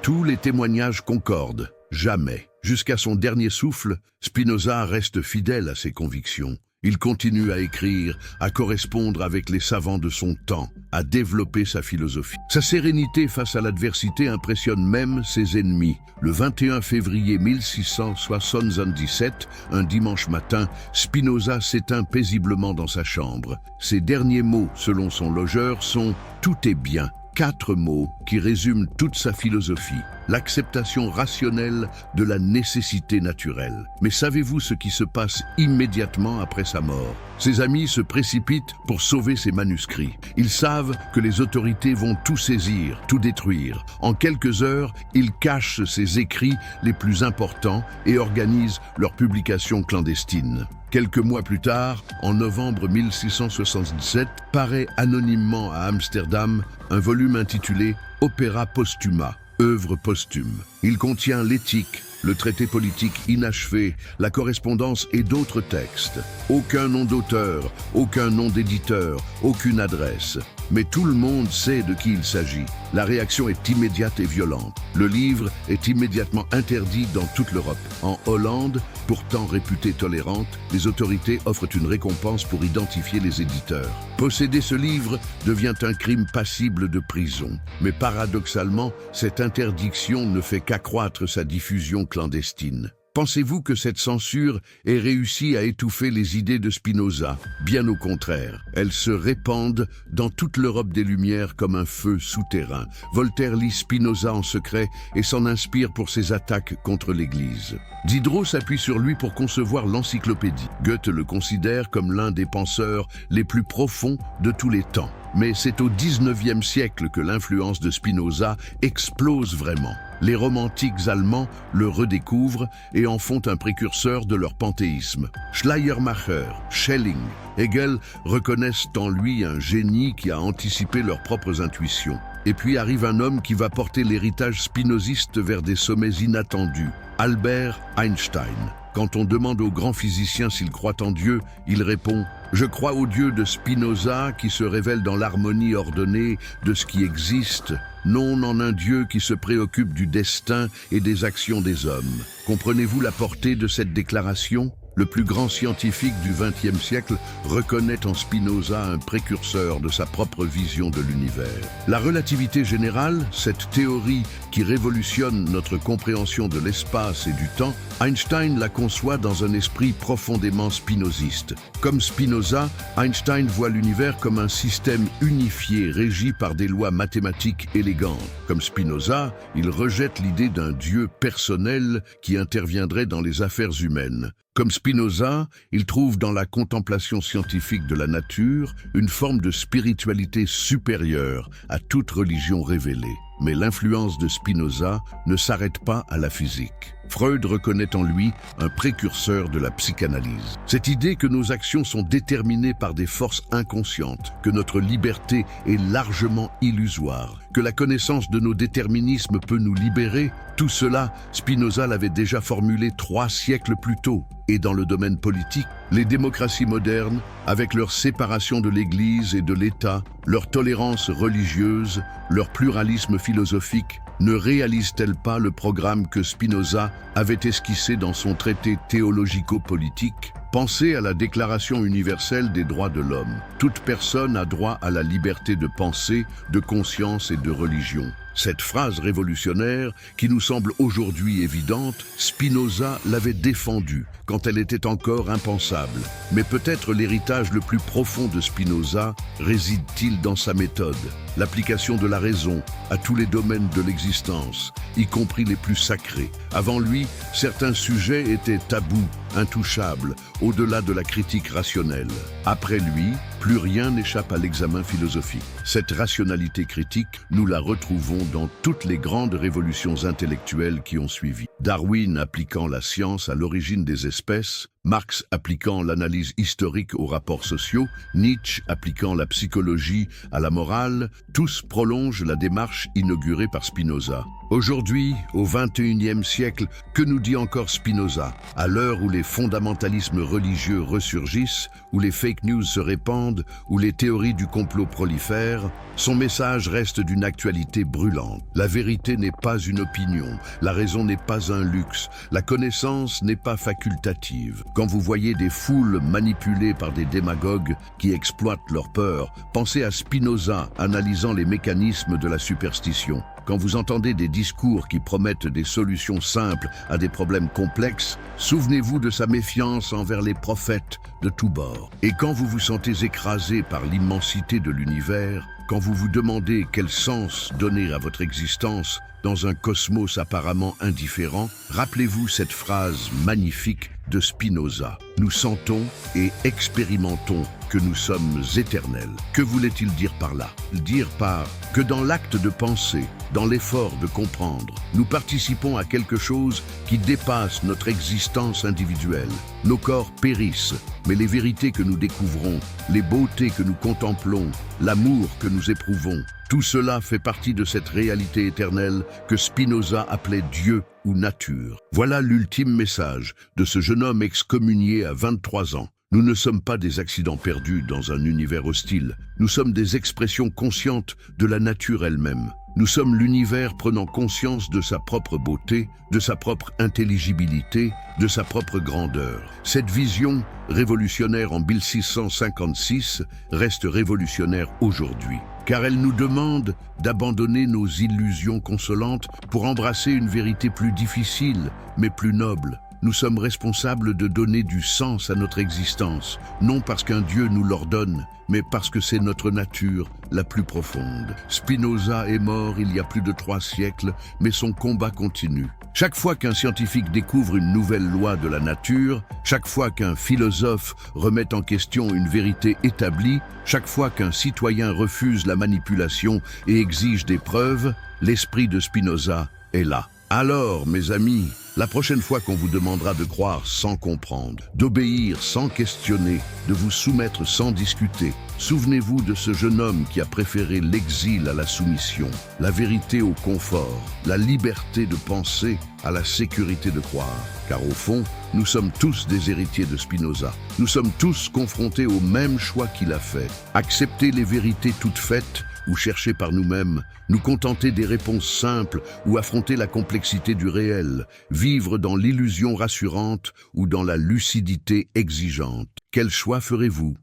Tous les témoignages concordent. Jamais. Jusqu'à son dernier souffle, Spinoza reste fidèle à ses convictions. Il continue à écrire, à correspondre avec les savants de son temps, à développer sa philosophie. Sa sérénité face à l'adversité impressionne même ses ennemis. Le 21 février 1677, un dimanche matin, Spinoza s'éteint paisiblement dans sa chambre. Ses derniers mots, selon son logeur, sont « Tout est bien ». 4 mots qui résument toute sa philosophie, l'acceptation rationnelle de la nécessité naturelle. Mais savez-vous ce qui se passe immédiatement après sa mort? Ses amis se précipitent pour sauver ses manuscrits. Ils savent que les autorités vont tout saisir, tout détruire. En quelques heures, ils cachent ses écrits les plus importants et organisent leur publication clandestine. Quelques mois plus tard, en novembre 1677, paraît anonymement à Amsterdam un volume intitulé « Opera Postuma », œuvre posthume. Il contient l'éthique, le traité politique inachevé, la correspondance et d'autres textes. Aucun nom d'auteur, aucun nom d'éditeur, aucune adresse. Mais tout le monde sait de qui il s'agit. La réaction est immédiate et violente. Le livre est immédiatement interdit dans toute l'Europe. En Hollande, pourtant réputée tolérante, les autorités offrent une récompense pour identifier les éditeurs. Posséder ce livre devient un crime passible de prison. Mais paradoxalement, cette interdiction ne fait qu'accroître sa diffusion clandestine. Pensez-vous que cette censure ait réussi à étouffer les idées de Spinoza? Bien au contraire, elles se répandent dans toute l'Europe des Lumières comme un feu souterrain. Voltaire lit Spinoza en secret et s'en inspire pour ses attaques contre l'Église. Diderot s'appuie sur lui pour concevoir l'encyclopédie. Goethe le considère comme l'un des penseurs les plus profonds de tous les temps. Mais c'est au XIXe siècle que l'influence de Spinoza explose vraiment. Les romantiques allemands le redécouvrent et en font un précurseur de leur panthéisme. Schleiermacher, Schelling, Hegel reconnaissent en lui un génie qui a anticipé leurs propres intuitions. Et puis arrive un homme qui va porter l'héritage spinoziste vers des sommets inattendus, Albert Einstein. Quand on demande au grand physicien s'il croit en Dieu, il répond « Je crois au Dieu de Spinoza qui se révèle dans l'harmonie ordonnée de ce qui existe, non en un Dieu qui se préoccupe du destin et des actions des hommes. » Comprenez-vous la portée de cette déclaration ? Le plus grand scientifique du XXe siècle reconnaît en Spinoza un précurseur de sa propre vision de l'univers. La relativité générale, cette théorie qui révolutionne notre compréhension de l'espace et du temps, Einstein la conçoit dans un esprit profondément spinoziste. Comme Spinoza, Einstein voit l'univers comme un système unifié régi par des lois mathématiques élégantes. Comme Spinoza, il rejette l'idée d'un Dieu personnel qui interviendrait dans les affaires humaines. Comme Spinoza, il trouve dans la contemplation scientifique de la nature une forme de spiritualité supérieure à toute religion révélée. Mais l'influence de Spinoza ne s'arrête pas à la physique. Freud reconnaît en lui un précurseur de la psychanalyse. Cette idée que nos actions sont déterminées par des forces inconscientes, que notre liberté est largement illusoire, que la connaissance de nos déterminismes peut nous libérer, tout cela, Spinoza l'avait déjà formulé 3 siècles plus tôt. Et dans le domaine politique, les démocraties modernes, avec leur séparation de l'Église et de l'État, leur tolérance religieuse, leur pluralisme philosophique, ne réalisent-elles pas le programme que Spinoza avait esquissé dans son traité théologico-politique ? Pensez à la Déclaration universelle des droits de l'homme. Toute personne a droit à la liberté de pensée, de conscience et de religion. Cette phrase révolutionnaire, qui nous semble aujourd'hui évidente, Spinoza l'avait défendue quand elle était encore impensable. Mais peut-être l'héritage le plus profond de Spinoza réside-t-il dans sa méthode, l'application de la raison à tous les domaines de l'existence, y compris les plus sacrés. Avant lui, certains sujets étaient tabous, intouchables, au-delà de la critique rationnelle. Après lui, plus rien n'échappe à l'examen philosophique. Cette rationalité critique, nous la retrouvons dans toutes les grandes révolutions intellectuelles qui ont suivi. Darwin appliquant la science à l'origine des espèces, Marx appliquant l'analyse historique aux rapports sociaux, Nietzsche appliquant la psychologie à la morale, tous prolongent la démarche inaugurée par Spinoza. Aujourd'hui, au XXIe siècle, que nous dit encore Spinoza? À l'heure où les fondamentalismes religieux ressurgissent, où les fake news se répandent, où les théories du complot prolifèrent, son message reste d'une actualité brûlante. La vérité n'est pas une opinion, la raison n'est pas un luxe, la connaissance n'est pas facultative. Quand vous voyez des foules manipulées par des démagogues qui exploitent leur peur, pensez à Spinoza analysant les mécanismes de la superstition. Quand vous entendez des discours qui promettent des solutions simples à des problèmes complexes, souvenez-vous de sa méfiance envers les prophètes de tous bords. Et quand vous vous sentez écrasé par l'immensité de l'univers, quand vous vous demandez quel sens donner à votre existence dans un cosmos apparemment indifférent, rappelez-vous cette phrase magnifique de Spinoza. Nous sentons et expérimentons que nous sommes éternels. Que voulait-il dire par là? Dire par que dans l'acte de penser, dans l'effort de comprendre, nous participons à quelque chose qui dépasse notre existence individuelle. Nos corps périssent, mais les vérités que nous découvrons, les beautés que nous contemplons, l'amour que nous éprouvons, tout cela fait partie de cette réalité éternelle que Spinoza appelait Dieu ou nature. Voilà l'ultime message de ce jeune homme excommunié à 23 ans. Nous ne sommes pas des accidents perdus dans un univers hostile. Nous sommes des expressions conscientes de la nature elle-même. Nous sommes l'univers prenant conscience de sa propre beauté, de sa propre intelligibilité, de sa propre grandeur. Cette vision, révolutionnaire en 1656, reste révolutionnaire aujourd'hui, car elle nous demande d'abandonner nos illusions consolantes pour embrasser une vérité plus difficile, mais plus noble. Nous sommes responsables de donner du sens à notre existence, non parce qu'un Dieu nous l'ordonne, mais parce que c'est notre nature la plus profonde. Spinoza est mort il y a plus de 3 siècles, mais son combat continue. Chaque fois qu'un scientifique découvre une nouvelle loi de la nature, chaque fois qu'un philosophe remet en question une vérité établie, chaque fois qu'un citoyen refuse la manipulation et exige des preuves, l'esprit de Spinoza est là. Alors, mes amis, La prochaine fois qu'on vous demandera de croire sans comprendre, d'obéir sans questionner, de vous soumettre sans discuter, souvenez-vous de ce jeune homme qui a préféré l'exil à la soumission, la vérité au confort, la liberté de penser à la sécurité de croire. Car au fond, nous sommes tous des héritiers de Spinoza. Nous sommes tous confrontés au même choix qu'il a fait. Accepter les vérités toutes faites ou chercher par nous-mêmes, nous contenter des réponses simples ou affronter la complexité du réel, vivre dans l'illusion rassurante ou dans la lucidité exigeante. Quel choix ferez-vous ?